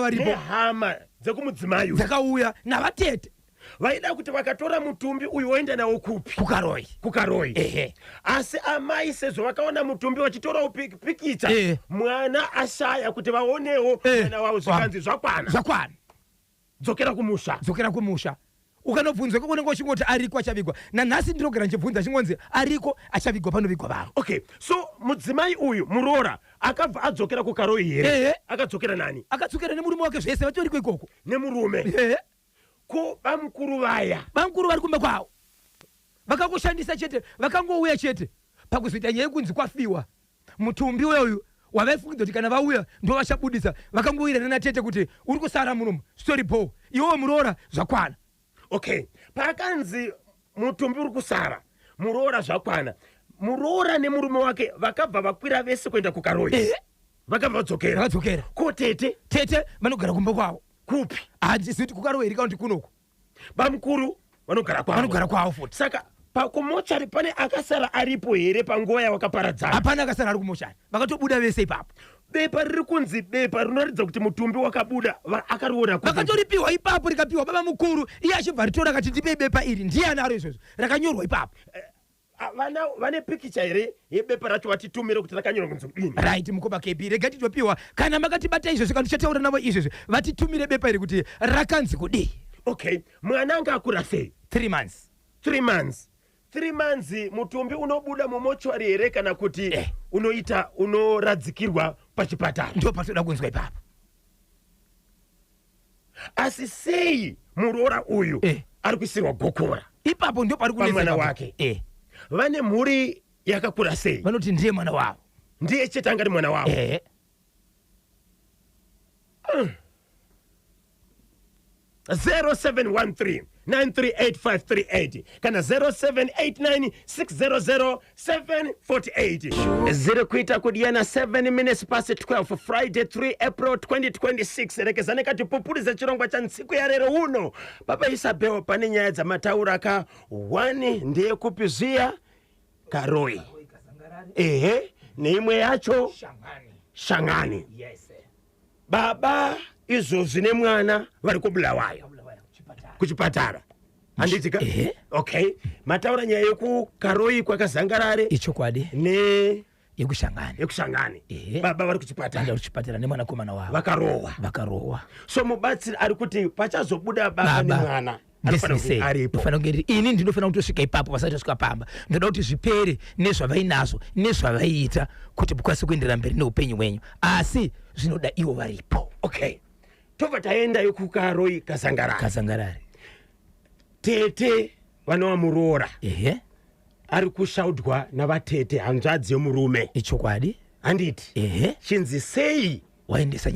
varipo. Nehama dzekumudzimai dzakauya navatete vaida kuti vakatora mutumbi uyu woenda nawo kupi? kukaroi. Asi amai sezvo vakaona mutumbi vachitora pikicha, mwana ashaya kuti vaonewo mwana wavo, zvikanzi zvakwana dzokera kumusha. Ukanobvunzwa kwakonenge uchingoti ariko achavigwa, nanhasi ndinogara nchibvunza chingonzi ariko achavigwa panovigwa vavo. Okay, so mudzimai uyu Murora akabva adzokera kuKaroi here? Akadzokera nani? Akadzokera nemurume wake zvese vatoriko ikoko. Nemurume? Ko bamukuru vari kumba kwavo vakangoshandisa chete, vakangouya chete pakuzoita nyaya yekunzi kwafiwa mutumbi uyu wavaifungidza kuti kana vauya ndo vachabudisa, vakangouyira nanatete kuti uri kusara murume story po iwewe Murora zvakwana. Okay, pakanzi mutumbi uri kusara, Murora zvakwana. Murora nemurume wake vakabva vakwira vese kuenda kuKaroi. Vakabva vadzokera. Ko tete vanogara kumba kwavo. Kupi? Handisi kuti kuKaroi iri kaundi kunoko. Bamukuru vanogara kwavo futi. Saka pakumochari pane akasara aripo here panguva yavakaparadzana? Hapana akasara ari kumochari, vakatobuda vese ipapo. Bepa riri kunzi bepa rinoratidza kuti mutumbi wakabuda akariona kuti vakatoripiwa ipapo, rikapiwa baba mukuru, iye achibva ritora akati ndipe bepa iri, ndiye anaro izvozvo, rakanyorwa ipapo. Vane pikicha here yebepa racho vatitumire kuti rakanyorwa kunzi kudini? Right, mukoma KP, rega titopiwa kana makatibata izvozvo kana tichataura navo izvozvo vatitumire bepa iri kuti rakanzi kudii. Okay, mwana anga akura sei? 3 months. 3 months mutumbi unobuda mumochwari here kana kuti unoradzikirwa pachipatara? Ndo patoda kunzwa ipapo. Asi sei Murora uyu ari kuisirwa gokora? Ipapo ndo pari kunesa mwana wake. Vane mhuri yakakura sei? Vanoti ndiye mwana wavo. Ndiye chete angari mwana wavo. 0713 938 kana 0789600748 ziri kuita kudiana 7 minutes past 12 Friday 3 April 2026 rekezane kati pupulize chirongwa cha ntsiku ya lero uno Baba Isabel pane nyaya dzamataura ka 1 ndiye kupiziya Karoi neimwe yacho Shangani baba izvozvi nemwana vari kubulawayo kuchipatara handitika okay mataura nyaya yekukaroi kwakazangarare ichokwadi ne yekushangani baba vari kuchipatara nemwana komana wavo vakarohwa so mubatsiri ari kuti pachazobuda baba nemwana ndofana kunge ini ndinofana kutosvika ipapo vasati vasvika pamba ndoda kuti zvipere nezvavainazvo nezvavaiita kuti mukwanise kuenderera mberi neupenyu hwenyu asi zvinoda ivo varipo. Okay tobva taenda yekukaroi kazangarare tete vanovamuroora ari kushaudwa navatete hanzvadzi yomurume ichokwadi handiti chinzi sei waendesa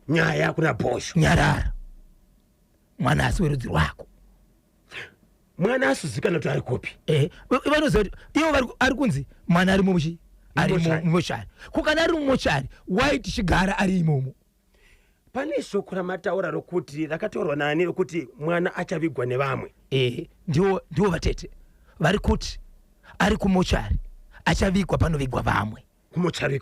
nyaya kuna Bhosho nyarara mwana asi werudzi rwako mwana asizikana kuti ari kopi vanoziva kuti ivo ari kunzi mwana ari muchi ari mumochari kukana ari mumochari waiti chigara ari imomo. Pane shoko ramataura rokuti rakatorwa nani rokuti mwana achavigwa nevamwe ndiwo vatete vari kuti ari kumochari achavigwa panovigwa vamwe kumochari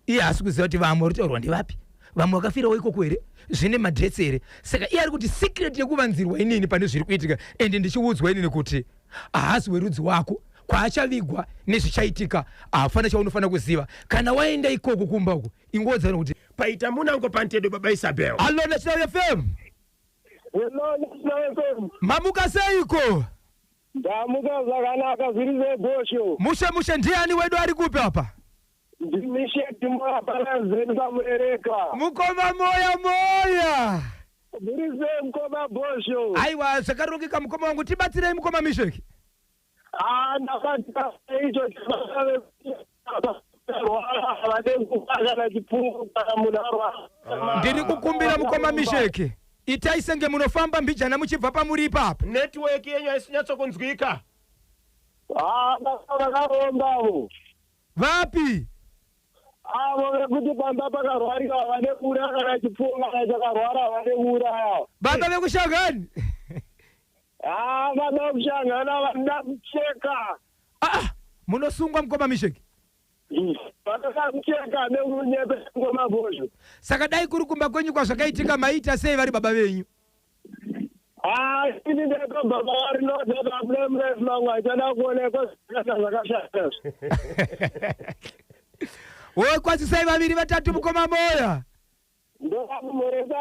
iye asi kuziva kuti vamwe varitaurwa ndivapi vamwe vakafirawo ikoko here zvine madhetse here saka iye ari kuti secret yekuvanzirwa inini pane zviri kuitika ende ndichiudzwa inini kuti haasi werudzi wako kwaachavigwa nezvichaitika hafana chaunofana kuziva kana waenda ikoko kumba uko ingodzana kuti paita munango pantedo Baba Isabel. Allo National FM. Hello National FM. Mamuka seiko? Ndamuka zvakanaka zviri zveBhosho. Mushe ndiani wedu ari kupi hapa? Ndimishe timwa balazeni samurereka. Mukoma moya. Zviri zvemukoma Bhosho. Aiwa zvakarongeka mukoma wangu tibatsirei mukoma Misheki. Ndakaita icho chibasa ndiri kukumbira mukoma Misheki itai senge munofamba mbijana muchibva pamuri ipapo network yenyu aisinyatsokunzwika ndakarombavo vapi avo vekuti pamba pakarwarika vane ura kana chipunga chakarwara vane ura baba vekushangani vana vekushangana vanoda kucheka munosungwa mukoma Misheki vakakucheka neunyepe ngoma Bhosho saka dai kuri kumba kwenyu kwazvakaitika maita sei vari baba venyu ini ndeka baba vari nodaka mlemresi mangu aichada kuonekwa zvakashata wokwazisai vaviri vatatu mukoma moya ndokamumoresa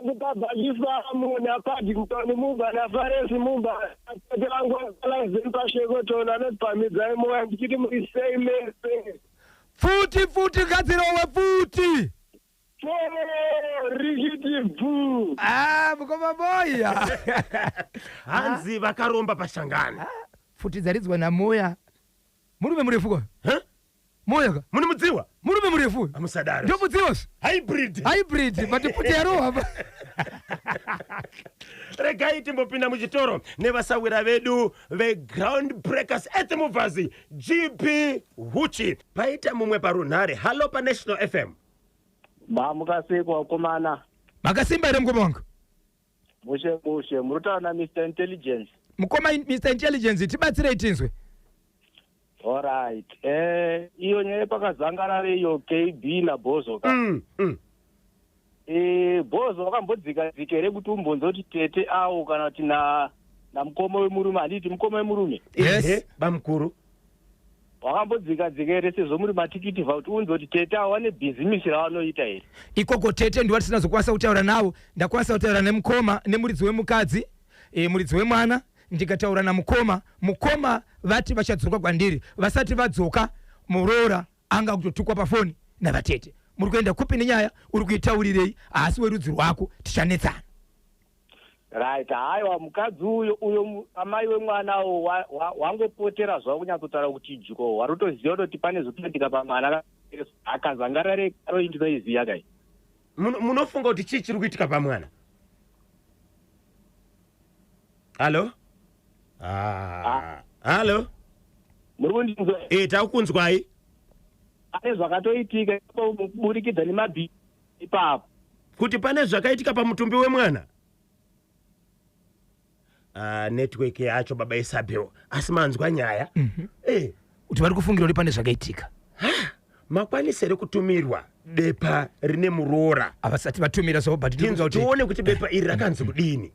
ndikabhajifamu napadington mumba nafaresi mumba tevangoalazeni pashekotona notipamidzai moya ndichiti murisei mese futi gadzirowe futi richiti bvu mukoma moya hanzi vakaromba pashangani futi dzaridzwa namoya murume murefuka moya muni mudziwa murume murefu amusadaro ndio mudziwasi hybrid but futi yarohapa regai timbopinda muchitoro nevasawira vedu veground breakers movers GP Huchi paita mumwe parunhare. Halo pa National FM. Mamukasekwa wakomana makasimba ere mukoma wangu mushe murutaura na Mr Intelligence. mukoma Mr Intelligence tibatsirei tinzwe. Alright. Iyo nyaya pakazangarare iyo KB na Bhosho ka. Bhosho wakambodzika dzikere kuti umbonzo kuti tete awo kana kuti na mukoma wemurume handiti mukoma wemurume. Yes. Bamukuru. Wakambodzika dzikere sezvo muri matikiti vauti unzo kuti tete awo ane business ravanoita here. Ikoko tete ndiwati sinazokwanisa kutaura navo ndakwanisa kutaura nemukoma nemuridzi wemukadzi muridzi wemwana ndikataura namukoma vati vachadzoka kwandiri vasati vadzoka muroora anga kutotukwa pafoni navatete muri kuenda kupi nenyaya uri kuitaurirei asi werudzi rwako tichanetsana. Right, haiwa mukadzi uyo amai wemwana wangopotera zvavo kunyatsotaura kuti jiko warutoziva kuti pane zvotoitika pamwana akazangarare karo ndinoiziva kai. Munofunga kuti chii chiri kuitika pamwana? Halo? Halo? Murundinzwa Takunzwai. ane zvakatoitika kuburikidza nemabhi ipapo. Kuti pane zvakaitika pamutumbi wemwana? Network yacho baba Isabel. Asi manzwa nyaya. Kuti vari kufungira kuti pane zvakaitika. Makwanisere kutumirwa bepa rine muroora. Avasati vatumira so but tione kuti bepa iri rakanzi kudini.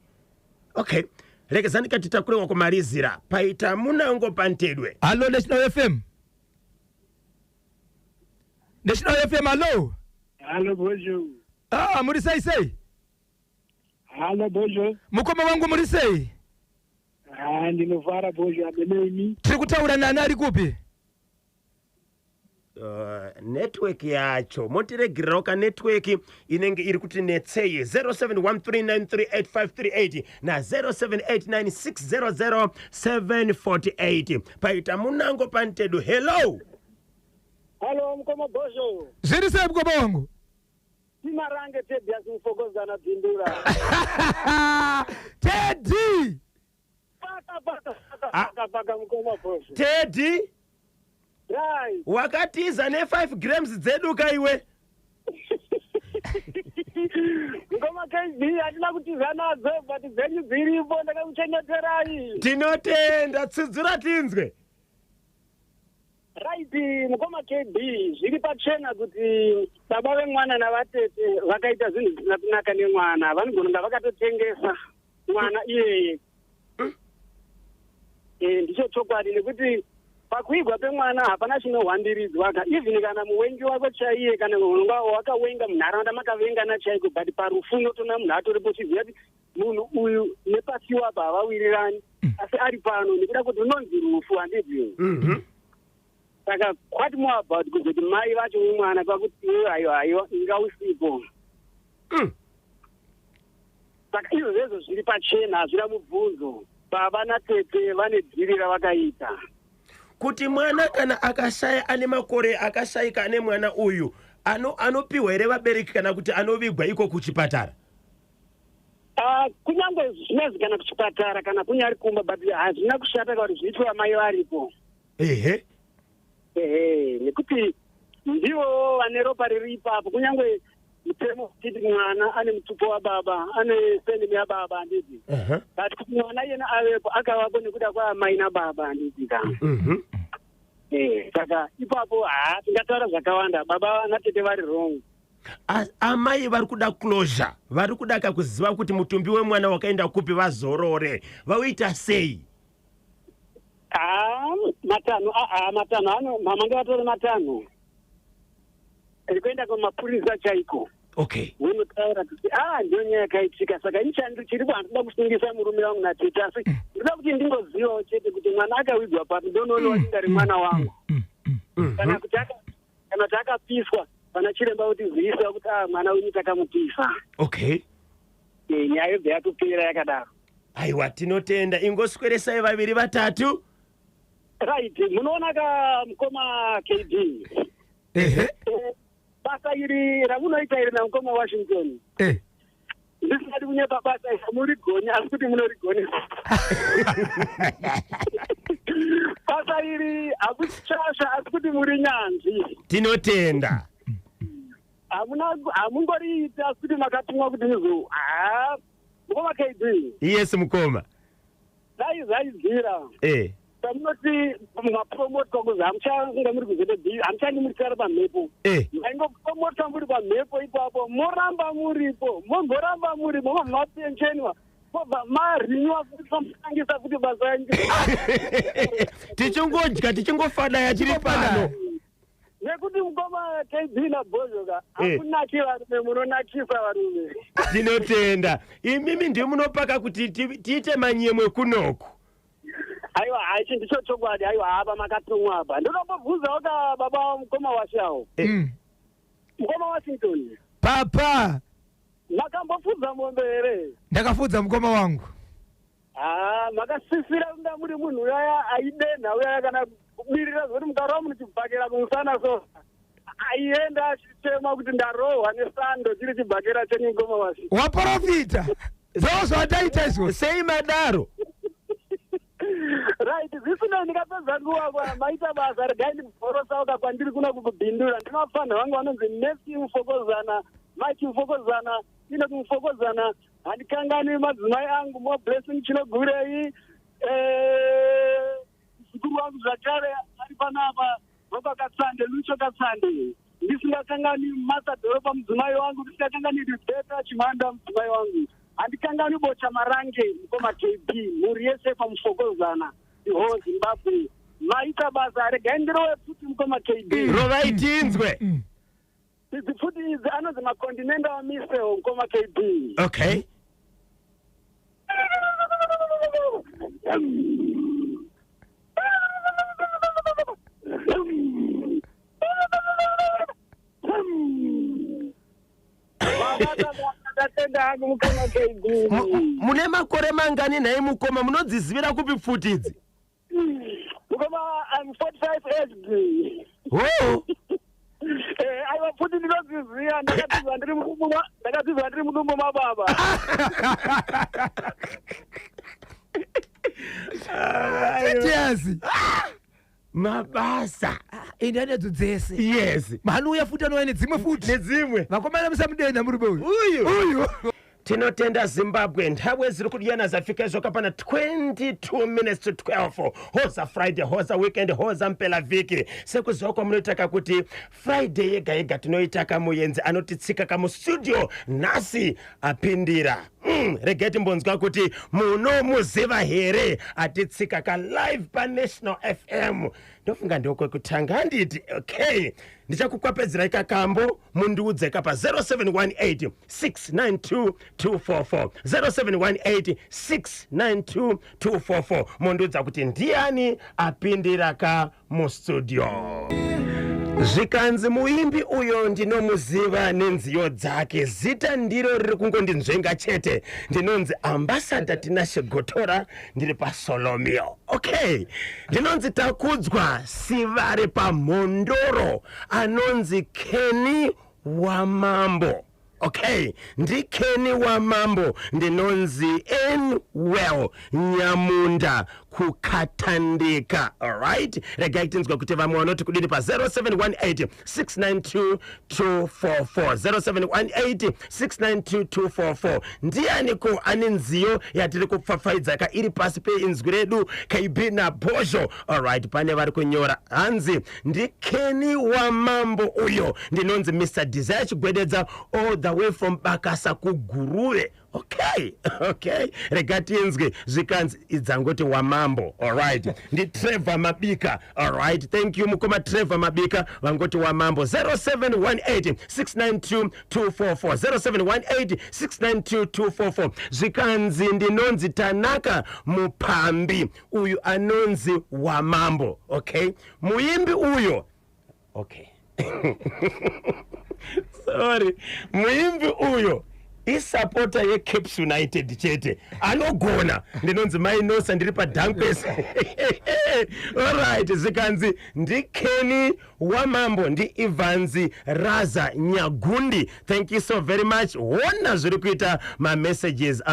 Okay. Rekezani katitakurewa kumarizira. Paita munango pantedwe. Hello National FM. National FM, hello. Hello Bojo. Muri sei. Hello Bojo. Mukoma wangu muri sei? Ndinovara Bojo abeneni. Tiri kutaura nani ari kupi? Network yacho motiregerawo ka network inenge iri kuti netsei 0713938538 na 0789600748 paita munango pantedu. Hello Mukoma Bojo. Zviri sei mukoma wangu? Timarange Teddy asimufokozana bindura. Teddy. Paka mukoma Bojo. Teddy Right. wakatiza ne 5 grams dzedu kaiwe. Mukoma KD atina kutiza nadzo but dzenyu dziripo ndakakuchengeterai. Tinotenda tsudzura tinzwe. Right, mukoma KD zviri pachena kuti baba vemwana navatete vakaita zvinhu zvisina kunaka nemwana vanogona vakatotengesa mwana iyeye. Ndicho chokwadi nekuti pakuigwa pemwana hapana chinohwandiridzwa even kana muwengi wako chaiye kana munhu wakawenga munharaunda makavengana chaiko but parufu unotona munhu atoripo chiziva kuti munhu uyu nepasiwo apa havawirirani asi ari pano nekuda kuti unonzi rufu handizvi. Saka kwati more about kuzoti mai vacho vemwana pakuti aiwa ingausipo. Saka izvo zvezvo zviri pachena hazvina mubvunzo. Baba natete vane dhiri ravakaita. Kuti mwana kana akashaya ane makore akashayika ane mwana uyu anopiwa here vabereki kana kuti anovigwa iko kuchipatara? Kunyange zvinonzi kana kuchipatara kana kunyari kumba but hazvina kushata kuti zviitwa mai varipo. Nekuti ndivo vane ropa riri ipapo kunyange mutemo kuti mwana ane mutupo wababa ane sendemi yababa handiti. But kuti mwana iyena avepo akavapo nekuda kwaamai nababa handiti ka. Saka ipapo tingataura zvakawanda baba natete vari wrong. Amai vari kuda closure, vari kuda kuziva kuti mutumbi wemwana wakaenda kupi vazorore vauita sei? Matano mamange vatore matano rikuenda kumapurisa chaiko. Okay. Unotaura kuti ndio nyaya yakaitika saka chiripo handida kusungisa murume wangu natete asi ndinoda kuti ndingozivawo chete kuti mwana akawigwa papi ndonoonawo inga remwana wangu kana kuti akapiswa pana chiremba kuti ziisa kuti mwana wenyu takamupisa. Okay. Nyaya yobva yatopera yakadaro. Aiwa tinotenda ingosweresai vaviri vatatu. Right, munoona ka mukoma KD. Basa iri ramunoita iri namukoma Washington. Ndisingadi kunyepa basa iri murigoni asi kuti munorigonesa. Basa iri hakuchasha asi kuti muri nyanzvi. Tinotenda. Hamungoriita asi makatumwa kuti muzo. Mukoma KD. Yes mukoma. Zaidzira. Tamunoti mapromotwa kuzi hamuchanga muri kuzete hamuchange muri kugara pamhepo. Maingopromotwa muri pamhepo ipapo moramba muripo momboramba muripo mobva mapensheniwa mobva marinywa kuti famutangisa kuti basa yangu. Tichingodya tichingofada yachiri pano. Nekuti mukoma KD naBojoka hakunaki varume munonakisa varume. Tinotenda. Imimi ndiyo munopaka kuti tiite manyemwe kunoku. Aiwa haichi ndicho chokwadi aiwa hapa makatumwa hapa ndinobvunzawo ka baba mukoma washawo. Mukoma Washington papa makambofudza mombe here? Ndakafudza mukoma wangu. Makasisira kunga muri munhu uyaya aidenha uyaya kana kubirira zoti mukarowa munhu chibhakera kumusana so aienda achitema kuti ndarohwa nesando chiri chibhakera chenyu mukoma Washington. Waprofita zvawo zvataita izvo sei madaro. Right, zvisina ndikapedza nguva kwa maita basa regai ndibhorosauka kwandiri kuna kukubhindura. Ndinofana vangu vanonzi Messi Mufokozana, Mike Mufokozana, Enoch Mufokozana, handikangani madzimai angu More Blessing Chinogurei, muzukuru wangu zvakare ari panapa Roba Katsande, Lucho Katsande. Ndisingakangani Matadhoropa mudzimai wangu, ndisingakangani Rebecca Chimanda mudzimai wangu. Handikangani Bocha Marange mukoma KB, muri yese pamufokozana iho Zimbabwe. Maita basa regai ndirowe futi mukoma KB. Rova itinzwe. Idzi futi idzi anonzi makontinenda wamiseo mukoma KB. Okay. Mune makore mangani naye mukoma munodzizivira kupi futi idzi? Mukoma, I'm 45 age. Oh. Aiwa futi ndinodziziva ndakatizwa ndiri mudumbu mababa. Yes. Mabasa. Ende anedzo dzese. Yes. Mhanu uya futi anowa nedzimwe futi. Nedzimwe. Vakomana musamudenda muri beuyu. Uyu. Tinotenda Zimbabwe nthawi ziri kudyana zafika izoka pana 22 minutes to 12 hoza Friday hoza weekend hoza mpela viki sekuzoko munotaka kuti Friday yega yega tinoitaka muyenzi anotitsika kamu studio nasi apindira regeti mbonzwa kuti muno muziva here atitsika ka live pa National FM ndofunga ndoko kutanga handiti okay ndichakukwapedzera ikakambo mundiudze kapa 0718 692 244 0718 692 244 mundiudza kuti ndiani apindira ka mu studio. Zvikanzi muimbi uyo ndinomuziva nenziyo dzake zita ndiro riri kungondinzvenga chete ndinonzi Ambassador Tinashe Gotora ndiri paSolomio. Okay, ndinonzi takudzwa sivari pamhondoro anonzi Kenny Wamambo. Okay, ndi Kenny Wamambo ndinonzi Well Nyamunda kukatandika. Alright, regai tinzwa kuti vamwe vanoti kudini pa 0718 692 244 0718 692 244 ndiani ko ane nziyo yatiri kupfapfaidza ka iri pasi pe inzwi redu kaibina bozho. Alright, pane vari kunyora hanzi ndi Kenny Wamambo uyo ndinonzi Mr. Desire Chigwededza all the way from Bakasa kuGuruve. Okay, regati inzwi zvikanzi idzangoti Wamambo. Alright, ndi Trevor Mabika. Alright, thank you mukoma Trevor Mabika vangoti Wamambo. 0718 692 244 0718 692 244 zvikanzi ndinonzi Tanaka Mupambi uyu anonzi Wamambo. Okay, muimbi uyo. Okay. Sorry, muimbi uyo isupporter yeCaps United chete anogona ndinonzi Mainosa ndiri paDankers. Alright, zikanzi ndi Kenny Wamambo ndi Ivanzi Raza Nyagundi. Thank you so very much. Wona zviri kuita ma messages.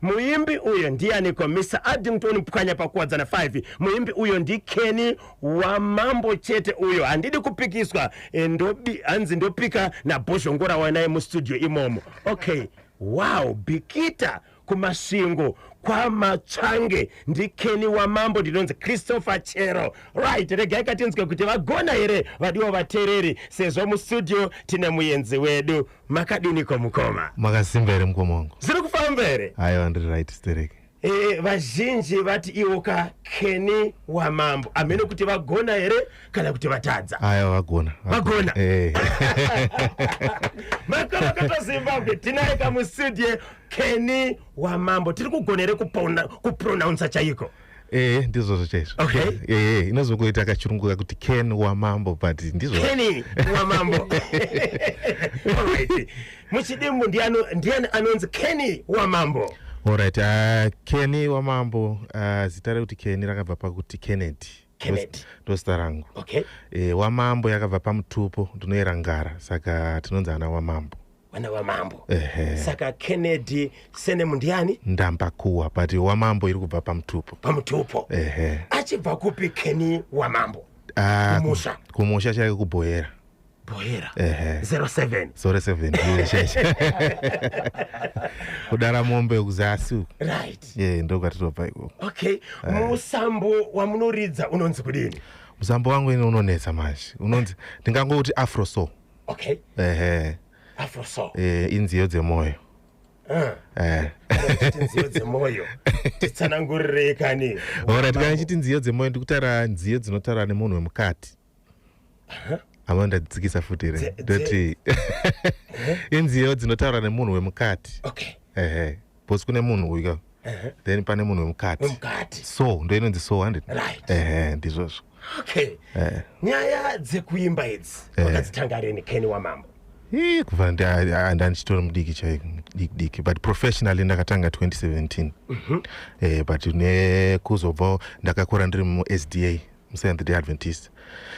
Muimbi uyo ndiani ko Mr. Addington Pukanya pakuwadzana 5. Muimbi uyo ndi Kenny Wamambo chete uyo handidi kupikiswa ndobi hanzi ndopika na Boshongora wanaye mu studio imomo. Okay, wow, Bikita kumasvingo kwa Matsvange ndi Kenny Wamambo ndinonzi Christopher Chero. Right, regai katinzwe kuti vagona here vadiwa vatereri sezvo mu studio tine muyenzi wedu makadini komukoma makasimbere mukoma wangu ziri kufamba here. Aiwa ndiri right stereke. Vazhinji vati iwoka Kenny Wamambo amene kuti vagona here kana kuti vatadza. Aiwa vagona. Makoma kato Zimbabwe tinaye kamu studio Kenny Wamambo tiri kugonere kupronounce chaiko. Ndizvo chaizvo. Okay. Inozokuita kachirunguka kuti Ken Wamambo but ndizvo. Kenny Wamambo. Alright. Muchidimbu ndiani anonzi Kenny Wamambo. Alright, Kenny Wamambo zita rekuti Kenny rakabva pakuti Kennedy. Ndosta rangu. Okay. Wamambo yakabva pamutupo ndinoyera ngara saka tinonzi ana Wamambo. wana wa mambo saka Kennedy sene mundiani Ndambakuwa but wa mambo iri kubva pamutupo achibva kupi Kenny wa mambo kumusha chake kuboyera 07 kudara mombe kuzasu right ndo kwatitobva iko okay musambo wamunoridza unonzi kudini musambo wangu ine unonetsa manje unonzi ndingangoti afro soul okay afro soul inziyo dzemoyo nziyo dzemoyo titsanangurire kani alright kana chiti nziyo dzemoyo ndikutaura nziyo dzinotaura nemunhu wemukati ava ndadzikisa futi ere ndoti inziyo dzinotaura nemunhu wemukati bosi kune munhu uyu then pane munhu wemukati so ndo inonzi so 100 right ndizvozvo okay nyaya dzekuimba idzi wakadzitanga rini Kenny wa mambo kubva ndandichitori mudiki chaiko diki but professionally ndakatanga 2017 but nekuzobva ndakakura ndiri muSDA Seventh Day Adventist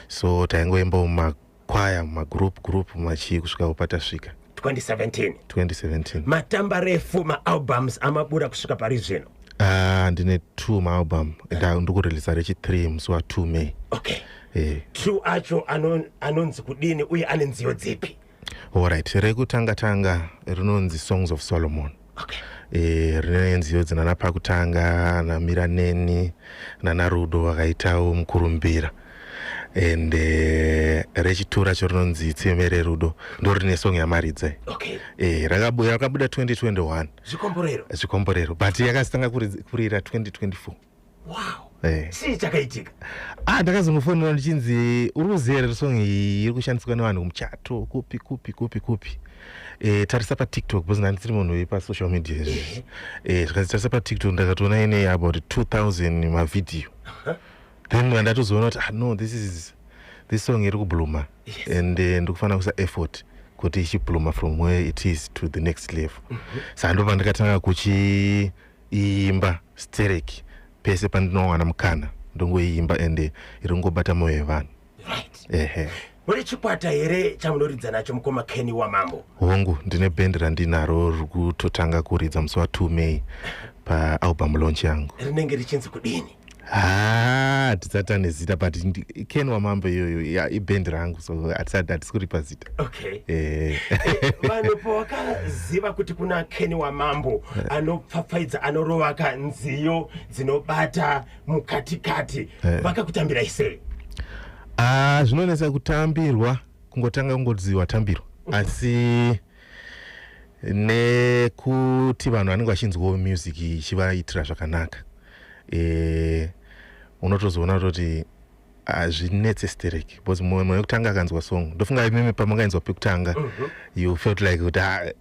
so taingoimba mumakwaya mumagroup machii kusvika upatasvika 2017 matamba refu maalbums amabuda kusvika pari zvino ndine 2 maalbum ndikureleasa rechi3 musi wa2 May okay 2 acho anonzi kudini uye ane nziyo dzipi alright rekutanga rinonzi Songs of Solomon rine nziyo dzinana pakutanga namiraneni nanarudo wakaitawo mukurumbira and rechi2 racho rinonzi Tsemere Rudo ndo rine song yamaridza rakabuda 2021 zvikomborero but yakazitanga kurira 2024 wow chii chakaitika ndakazongofonera ndichinzi uri kuziva here song iyi iri kushandiswa nevanhu kumuchato kupi tarisa paTikTok because ndandisiri munhu wepasocial media zvikazi tarisa paTikTok ndakatoona ine about 2000 mavidhiyo then ndatozoona kuti no this song iri kubluma and ndikufanira kuisa effort kuti ichibluma from where it is to the next level saka ndobva ndakatanga kuchiimba stereki pese pandinowana mukana ndongoiimba ende iri ngobata moyo yevanhu muri chikwata here chamunoridza nacho mukoma Kenny wa mambo hongu ndine bhendi randinaro riri kutotanga kuridza musi wa2 May paalbum launch yangu rinenge richinzi kudini tisata nezita but Kenny wa mambo iyoyo ibhendi rangu so hatisi kuripa zita vanhu pawakaziva kuti kuna Kenny wa mambo anopfapfaidza anorovaka nziyo dzinobata mukatikati vakakutambira sei zvinonesa kutambirwa kungotanga kungodziwa tambirwa asi nekuti vanhu vanenge vachinzwawo music ichivaitira zvakanaka unotozoona kuti hazvinetse stereki because mumwe wekutanga akanzwa song ndofunga imimi pamangainzwa pekutanga you felt like kuti I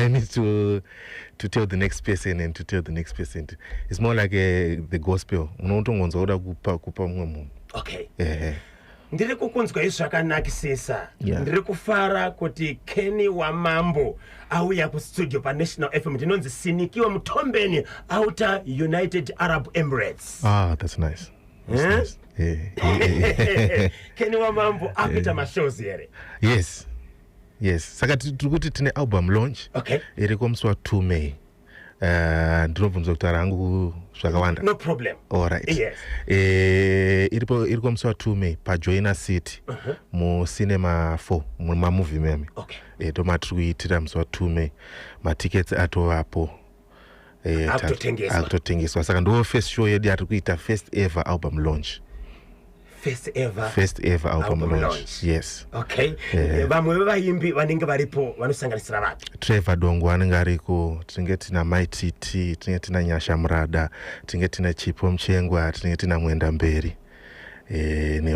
need to tell the next person and to tell the next person. It's more like the gospel unotongonzwa kuda kupa mumwe munhu ndiri kukunzwa izvi zvakanakisisa ndiri kufara kuti Kenny wa mambo auya kustudio paNational FM ndinonzi sinikiwa mutombeni outer United Arab Emirates. That's nice. That's nice. Kenny wa mambo akuita mashows here. Yes saka tiri kuti tine album launch iri musi wa2 May ndinobvunza kutaura hangu zvakawanda no problem alright iri musi wa2 May paJoina City mucinema 4 mumamovie meme ndomatiri kuitira musi wa2 May matickets atovapo akutotengeswa saka ndo first show yedu yatiri kuita first ever album launch first ever album launch. Yes. Vamwe vevaimbi vanenge varipo vanosanganisira vapi? Trevor Dongo anenge ariko, tinenge tina Maititi, tinenge tina Nyasha Murada, tinenge tina Chipo Mchengwa, tinenge tina Mwenda Mberi.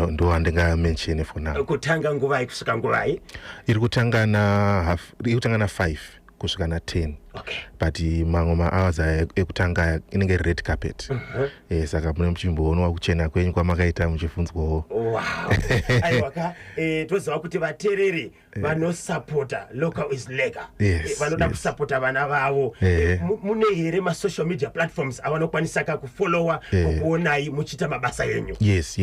Ndo andinga mention for now. Kutanga nguvai kusvika nguvai? Iri kutanga na 5 kusvika na 10. Okay. but mamwe ma-hours ekutanga inenge red carpet. Saka mune muchimboonwa kuchena kwenyu kwamakaita muchifunzwawo. Wow. Aiwaka toziva kuti vatereri vanosapota local is legal. Yes, Vanoda kusapota vana vavo. Mune here ma-social media platforms avanokwanisa kufollowa kukuonai muchita mabasa yenyu. Yes.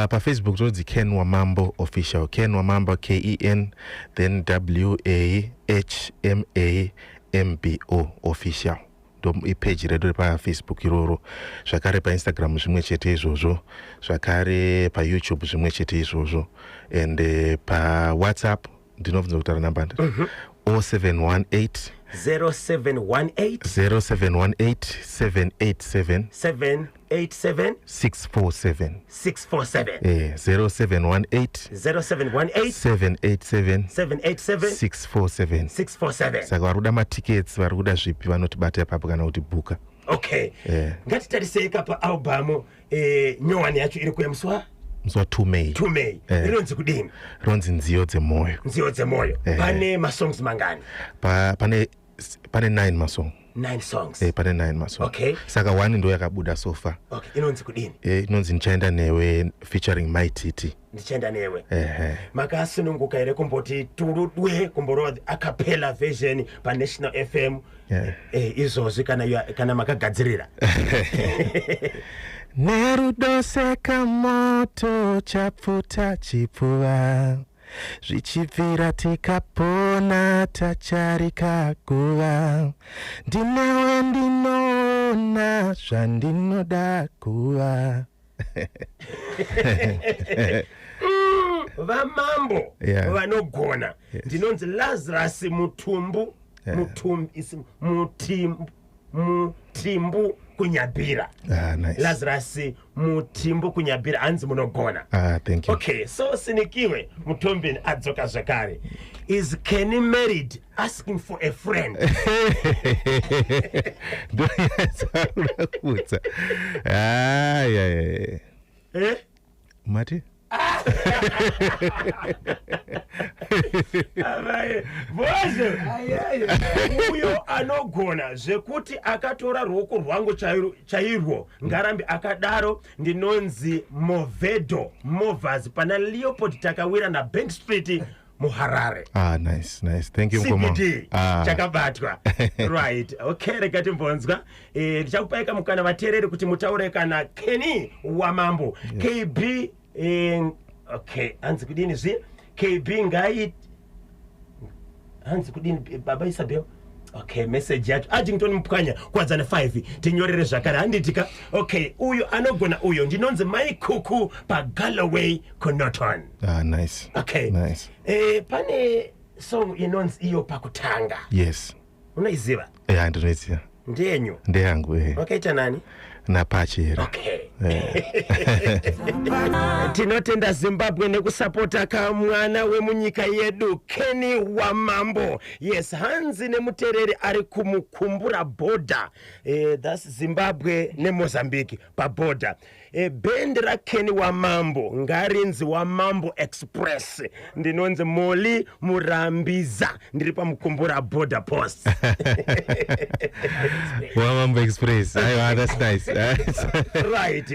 Pa-Facebook tonzi Ken Wamambo official. Ken Wamambo, KEN, then WAHMAMBO official. Ipage redu pa-Facebook iroro. Zvakare pa-Instagram zvimwe chete izvozvo. Zvakare pa-YouTube zvimwe chete izvozvo. And pa-WhatsApp ndinobvunza kutaura namba 0718 0718 787 787 647. 647. 0718 787 787 647. 647. Saka vari kuda matickets, vari kuda zvipi vanotibata ipapo kana kuti bhuka. Okay. Ngatitarisei pa-albamu nyowani yacho iri kuyamswa Mzwa 2 May. 2 May. Rinonzi kudini? Ronzi Nziyo Dzemoyo. Nziyo Dzemoyo. Pane masongs mangani? Pane 9 masong. 9 songs. Pane 9 masong. Okay. Saka 1 ndo yakabuda so far. Okay. Inonzi kudini? Inonzi Ndichaenda Newe featuring My Titi. Ndichaenda Newe. Makasununguka ere kumboti turudwe kumboro a cappella version pa National FM. Izozvi kana makagadzirira. Nerudo seka moto chapfuta chipfuva, zvichibvira tikapona tacharika guva, ndinawe ndinoona zvandinoda kuva. Vamambo vanogona ndinonzi Lazarus Mutumbu Mutimbu kunyabira. Nice. Lazarus Mutimbu kunyabira anzi munogona. Thank you. Okay, so Sinikiwe Mutombin adzoka zvakare. Is Kenny married? Asking for a friend. Mati? Uyo anogona zvekuti akatora ruoko rwangu chairwo ngarambe akadaro ndinonzi Movedo Movers pana Leopold Takawira na Bank Street muHarare. Nice. Thank you CBD. Chakabatwa. Right. Okay, rekati mbonzwa. Ndichakupaika mukana vatereri kuti mutaure kana Kenny Wamambo. KB okay, anzi kudini zvi KB ngai anzi kudini baba Isabel. Okay, message yacho Addington Mpwanya kwadzana 5 tinyorere zvakare handitika. Okay, uyo anogona uyo ndinonzi Maikuku pa Galloway Conoton. Nice. Okay. Nice. Pane song inonzi iyo pakutanga. Yes. Unaiziva? Ndinoiziva. Ndenyu? Ndeyangu. Wakaita nani? Napachera. Okay. Tinotenda Zimbabwe nekusapota kamwana wemunyika yedu Kenny Wamambo. Yes, hanzi nemutereri ari kumukumbura border. That's Zimbabwe ne Mozambique pa border. Band ra Kenny Wamambo ngarinzi Wamambo Express. Ndinonzi Moli Murambiza ndiri pa mukumbura border post. Wamambo Express. That's nice. Right.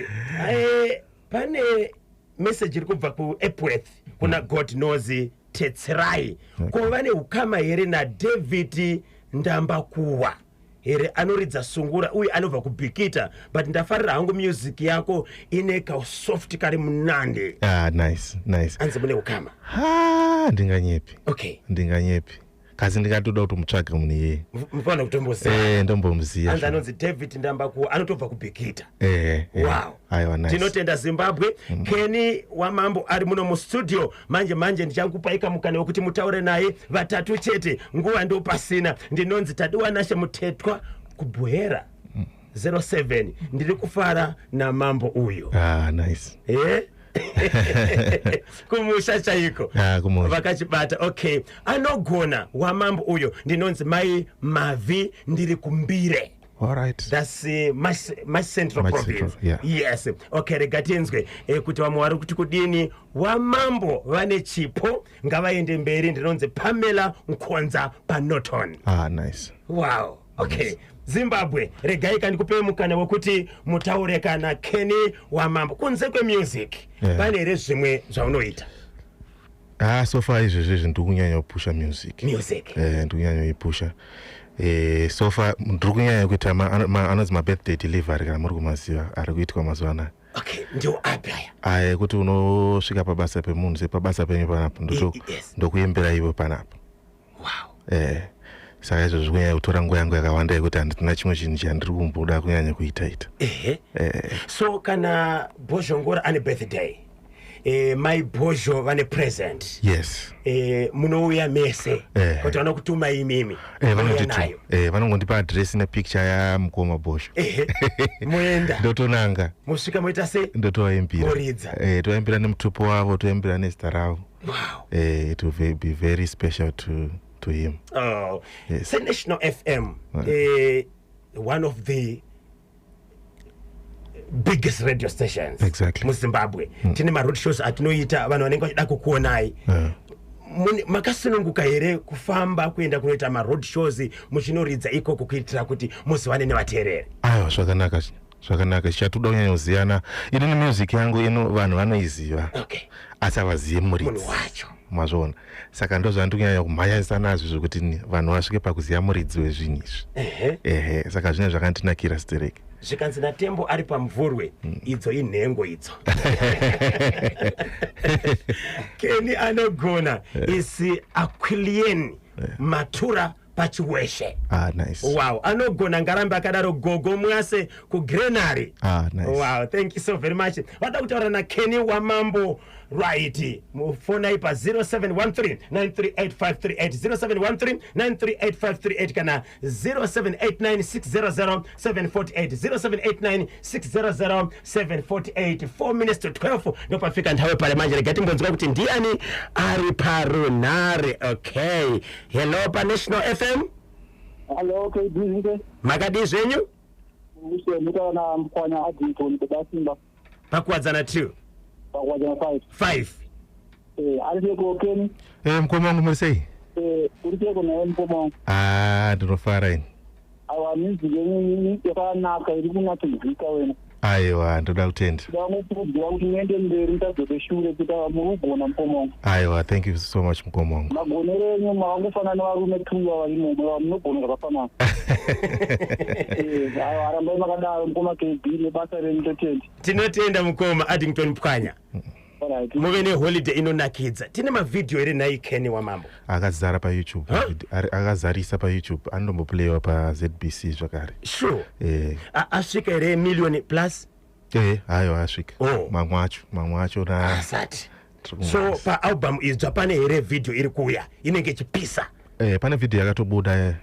Pane message iri kubva ku Epworth kuna God knows Tetserai. Kuva neukama here na David Ndambakuwa here anoridza sungura uye anobva kubhikita, but ndafarira hangu music yako ine ka soft kari munande. Nice. Anzi mune ukama. Ndinganyepi. Okay. Ndinganyepi. Kazi ndikatoda kuti mutsvage munhu iyeye. Mufana kutomboziva. Ndombomuziva. Anzi anonzi David Ndambakuwa anotobva kubhikita. Wow. Aiwa, nice. Tinotenda Zimbabwe. Kenny Wamambo ari muno mu studio manje ndichangupaika mukana wekuti mutaure naye vatatu chete, nguva ndo pasina. Ndinonzi Tadiwa Nashe Mutetwa kubwera 07 ndiri kufara na mambo uyo. Nice. Kumusha chaiko vakachibata. Okay, anogona Wamambo uyo ndinonzi Mai Mavi ndiri kumbire. All right. That's my central Much province. central, yeah. Yes. Okay, regatinzwe kuti vamwe vari kuti kudini Wamambo vane chipo ngavaende mberi ndinonzi Pamela Nkonza paNorton. Ah, nice. Wow. Okay. Zimbabwe regai kandikupe mukana wekuti mutaure kana Kenny Wamambo kunze kwemusic pane here zvimwe zvaunoita. So far izvezvezvi ndiri kunyanya kupusha music. Ndiri kunyanya kuipusha. So far ndiri kunyanya kuita anonzi mabirthday delivery kana muri kumaziva ari kuitwa mazuva anaya. Okay, ndio api aya? Kuti unosvika pabasa pemunhu sepabasa penyu panapo ndokuimbira ivo panapo. Wow. Saka izvozvo kunyanya kutora nguva yangu yakawanda yekuti handina chimwe chinhu chandiri kumboda kunyanya kuita. So kana Bozhongora ane birthday, my Bozho vane present. Yes. Munouya mese kuti vanokutuma imimi. Vanongondipa address nepicture yamukoma Bozho. Moenda. Ndotonanga. Musvika moita sei? Ndotoimbira. Moridza. Toimbira nemutupo wavo, toimbira nezita ravo. Wow. It will be very special to him. Oh. Yes. Say National FM, one of the biggest radio stations. Exactly. MuZimbabwe. Tine road shows atinoita vanhu vanenge vachida kukuonai. Makasununguka here kufamba kuenda kunoita road shows muchinoridza ikoko kuitira kuti muzivane nevateereri? Aiwa, zvakanaka chichatoda kunyanya kuziyana. Inini music yangu ino vanhu vanoiziva. Okay. Asi havazivi muridzi. Munhu wacho. Mazvona. Saka ndozvandiri kunyanya kumhanyisa nazvo zvokuti vanhu vasvike pakuziva muridzi wezvinhu izvi. Saka zvine zvakandinakira Stereki. Zvikanzi naTembo ari pamvurwe, idzo inhengo idzo. Kenny anogona isi Aquilian Matura pachiweshe. Nice. Wow, anogona ngarambe akadaro gogo mwase kugrenary. Nice. Wow, thank you so very much. Vada kutaura na Kenny Wamambo right. Mufona ipa 0713 938538 0713 kana 0789 600 748 4 minutes to 12 ndopafika nthawe pale manje regatimbonzwa kuti ndiani ari parunare. Okay, hello pa National FM. Hello, okay, Dizike. Makadi zvenyu? Mutaona Mkwanya Addington kudasimba. Pakuwadzana 2. Pakuwadzana 5. Ariko Kenny. Mukoma wangu musei? Uriko na mukoma. Ndinofara ini. Awa music yenyu yakanaka iri kunatsudzika wena. Aiwa, ndoda kutenda. Ndamukurudzira kuti muende mberi mutadzoke shure kuti murugona mukoma wangu. Aiwa, thank you so much mukoma wangu. Magonero enyu mavangofana nevarume 2 varimo munogona zvakafanana. Arambai makadaro mukoma KB nebasa renyu totenda. Tinotenda mukoma Addington Mkwanya. Muve neholiday inonakidza. Tine mavideo ere nai Kenny Wamambo. Akazara pa YouTube. Akazarisa pa YouTube. Anomboplayiwa pa ZBC zvakare. Sure. Asvika ere million plus? Aiwa asvika. Mamwe acho na asati. So pa album izwa pane here video iri kuuya inenge chipisa. Pane video yakatobuda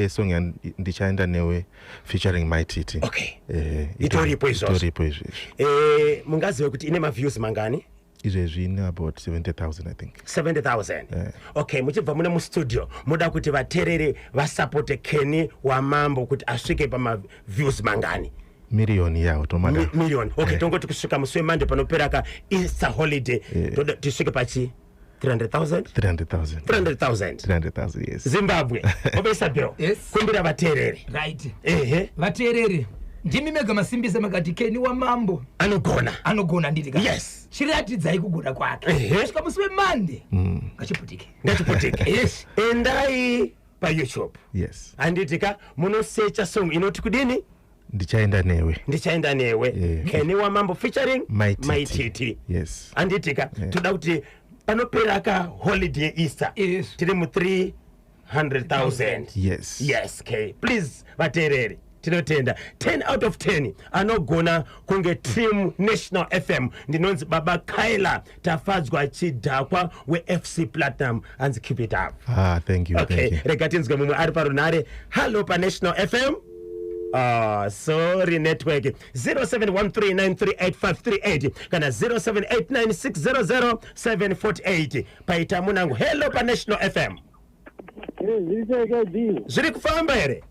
song ndichaenda newe featuring My Titi. Okay. Itoripo izvozvo. Mungazive kuti ine views mangani? Izvezvi ine about 70,000 I think. 70,000. Okay, muchibva mune mustudio muda kuti vateereri vasapote Kenny Wamambo kuti asvike views mangani? Million yawo tomada. Million. Okay, tongoti kusvika musi weMonday panopera ka Easter holiday. Tisvike pachi 300,000? 300,000, yes. Zimbabwe. Obesa Bill. Yes. Kumbira vateereri. Right. Vateereri. Ndimi mega masimbisa makati Kenny Wamambo anogona ndiri ka. Yes. Chiratidzai kugona kwake. Svika musi weMonday. Ngachiputike. Yes. Endai pa YouTube. Yes. Anditika munosearcha song inoti kudini? Ndichaenda newe. Kenny Wamambo featuring My Titi. Yes. Anditika toda kuti panopera ka holiday Easter. Yes. Tiri mu 300,000. Yes. Okay. Please vateereri. Tinotenda 10 out of 10 anogona kunge team National FM ndinonzi baba Kaila tafadzwa chidhakwa we-FC Platinum and keep it up. Thank you. Okay, regatinzwe mumwe ari parunare. Hello pa National FM. Sorry network. 0713938538 kana 0789600748 paita munangu. Hello pa National FM. Zviri kufamba here?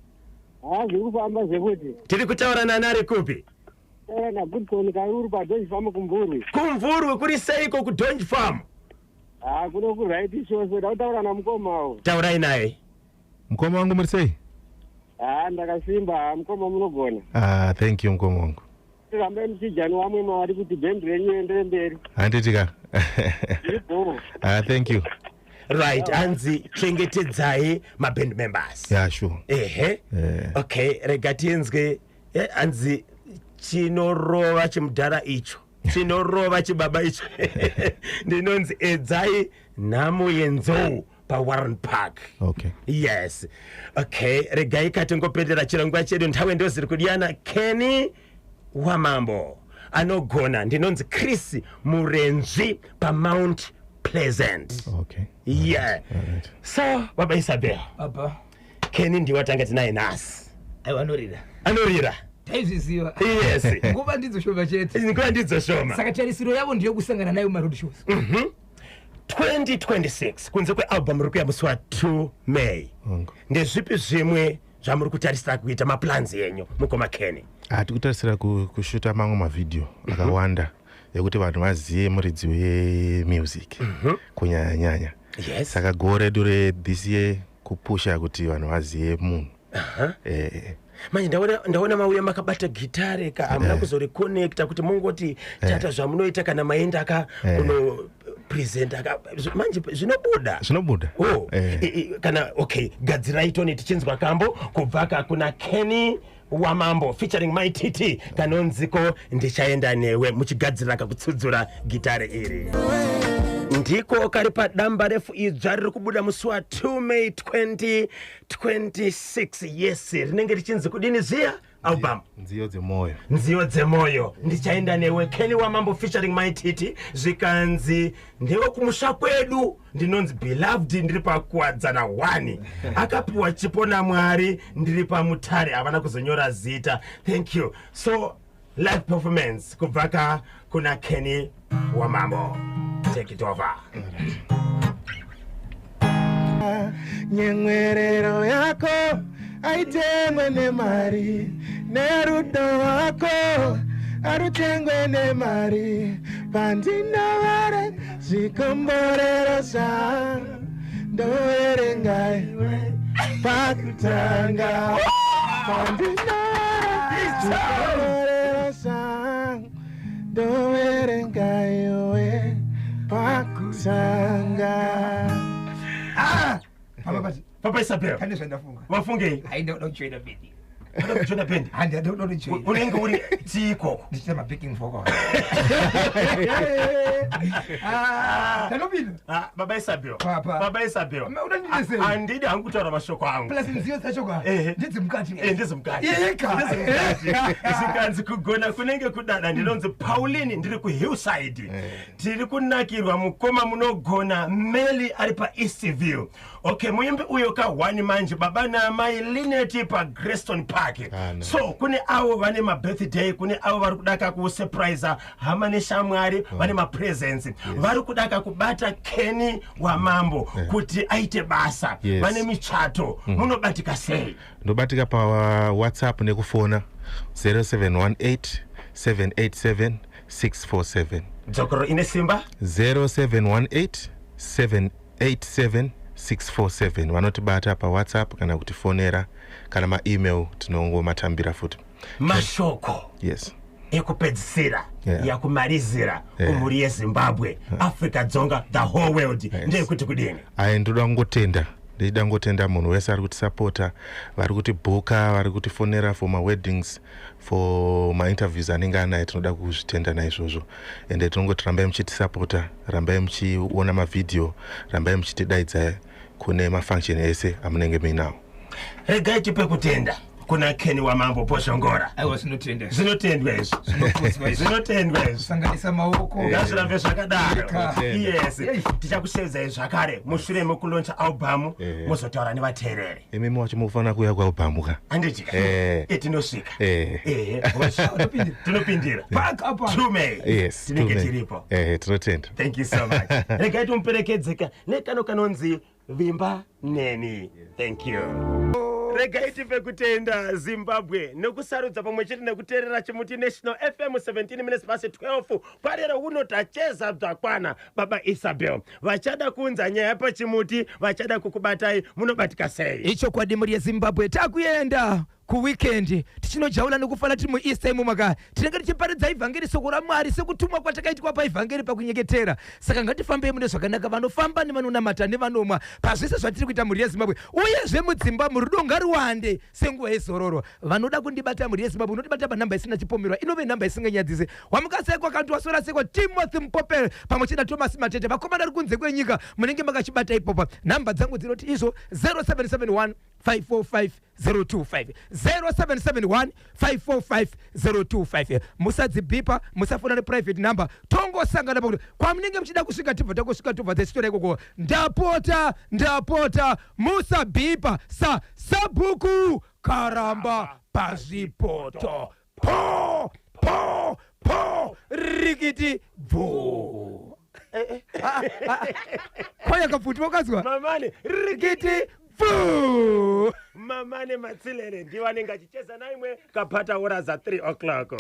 Zvirikufamba zvekuti. Tiri kutaura nani ari kupi? Na Goodson kauri paDonge Farm kumvuri. Kumvurwi kuri seiko kuDonge Farm? Kuno kuraiti chose ndautaura namukoma. Taurai naye. Mukoma wangu muri sei? Ndakasimba mukoma munogona. Thank you mukoma wangu. Rambe mchijani wamwe mawari kuti band renyu endere mberi. Handitika. Thank you. Right, anzi chengetedzai maband members. Yeah, sure. Okay, regatinzwe anzi chinorova chimudhara icho. Chinorova chibaba icho. Ndinonzi edzai nhamo yenzou paWarren Park. Okay. Yes. Okay, regai katongopendera chirongwa chedu nthawe ndoziri kudiana Kenny Wamambo. Anogona ndinonzi Chris Murenzi paMount Pleasant. Okay. Yeah. Alright. So, Baba Isabel. Apa. Kenny ndiwatanga tinaye nasi. Aiwanorira. Anorira. Taizviziva. Yes. Nguva ndizoshoma chete. Nguva ndizoshoma. Saka tarisiro yavo ndiyo kusangana nayo maroad shows. 2026 kunze kwealbum riri kuya musi wa2 May. Ndezvipi zvimwe zvamuri kutarisira kuita maplans enyu mukoma Kenny? Tikutarisira kushuta mamwe mavideo akawanda ekuti vanhu vazive muridzi wemusic kunyanya. Yes. Saka gore dure this year kupusha kuti vanhu vazive munhu. Manje ndaona mauya makabata gitare ka amuna kuzoreconnecta kuti mungoti chata zvamunoita kana maenda ka kuno present aka manje zvinobuda. Kana okay, gadzirai toni tichinzwa kambo kubva kuna Kenny Wamambo featuring My TT kanonziko ndichaenda newe muchigadzira kakutsudzura gitare iri. Ndiko kari padamba refu idzva riri kubuda musi wa2 May 2026. Yes, rinenge richinzi kudini ziya album Nziyo dzemoyo. Nziyo dzemoyo ndichaenda newe Kenny Wamambo featuring My TT zvikanzi ndewe kumusha kwedu ndinonzi Beloved ndiri pakuwadzana 1 akapiwa chipo naMwari ndiri pamutare havana kuzonyora zita. Thank you. So live performance kubva kuna Kenny Wamambo. Take it over. Nyemwerero yako aitengwe nemari, nerudo wako arutengwe nemari, pandinoware zvikomborero zvangu ndoverenga iwe pakutanga, pandinoware zvikomborero zvangu ndoverenga iwe pakutanga. Papa Isabel. Kane zvandafunga. Wafunge? Haida unochoina bedi. Unochoina bendi? Handi unochoina. Unenge uri tiko. Ndichita mabacking vocal. Tanobina. Baba Isabel. Papa. Baba Isabel. Unandidese. Andidi hangu kutaura mashoko angu. Plus nziyo dzachoka. Ndidzi mukati. Ndidzi mukati. Yeka. Zvikanzi kugona kunenge kudada ndinonzi Pauline ndiri kuHillside. Tiri kunakirwa mukoma munogona Meli ari paEastview. Okay, muimbi uyo ka 1 manje baba namai Lineti pa Greston Park. So kune avo vane mabirthday, kune avo vari kudaka kusurprise hama neshamwari vane mapresents. Vari kudaka kubata Kenny Wamambo kuti aite basa. Vane michato. Munobatika sei? Ndobatika pa WhatsApp nekufona 0718 787 647. Dzokoro ine simba 0718 787 647. Vanotibata pa WhatsApp kana kutifonera kana ma-email tinongomatambira futi. Mashoko. Yes. Ekupedzisira yakumalizira kumhuri yeZimbabwe, Africa dzonga, the whole world. Ndekuti kudini? Ndoda kungotenda. Ndida ngotenda munhu wese ari kutisapota, vari kutibhuka, vari kutifonera for ma-weddings, for ma-interviews anenge anaye. Tinoda kuzvitenda naizvozvo. Ende tinongoti rambai muchitisapota, rambai muchiona mavideo, rambai muchitidaidza kune mafunction ese amunenge muinawo. Regai tipe kutenda kuna Kenny Wamambo Poshongora. Aiwa zvinotendwa. Zvinotendwa izvo. Zvinotendwa izvo. Sanganisa maoko. Ngazvirambe zvakadaro. Yes. Tichakushedza zvakare mushure mekulauncha album muzotaura nevateereri. Imimi wacho mufanira kuuya kualbum ka. Anditika. Tinosvika. Tinopindira. Back up. 2 May. Yes. Tinenge tiripo. Tinotenda. Thank you so much. Regai timuperekedzeka nekano kanonzi Vimba Neni. Thank you. regai tipe kutenda Zimbabwe nekusarudza pamwe chete nekuteerera chimuti National FM 17 minutes past 12 kwarero uno tacheza bvakwana baba Isabel vachada kuunza nyaya pachimuti vachada kukubatai munobatika sei icho kwadi muri yeZimbabwe takuenda kuweekend tichinojaula nekufana tiri muEaster imumaka tinenge tichiparidza ivhangeri soko raMwari sekutumwa kwatakaitwa paivhangeri pakunyeketera saka ngatifambei mune zvakanaka vanofamba nevanonamata nevanomwa pazvese zvatiri kuita muri yeZimbabwe uyezve mudzimba murudo ngaruwande senguva yezororo vanoda kundibata muri yeZimbabwe unotibata panhamba isina chipomerwa inove nhamba isinganyadzise wamukasekwa kanti wasora sekwa Timothy Mpopel pamwe chete Thomas Matete vakomana ri kunze kwenyika munenge makachibata ipopa nhamba dzangu dzinoti izvo 0771 545 025 0771545025 musadzibhipa musafona neprivate number tongosangana pakuti kwamunenge muchida kusvika tobva dzesitora ikoko ndapota musabhipa sabhuku karamba pazvipoto po rikiti bvu kwaya kapfuti wakazwa mamane rikiti bvu mamane matsilele ndiwanenge achicheza naimwe kapata ora za 3 o'clock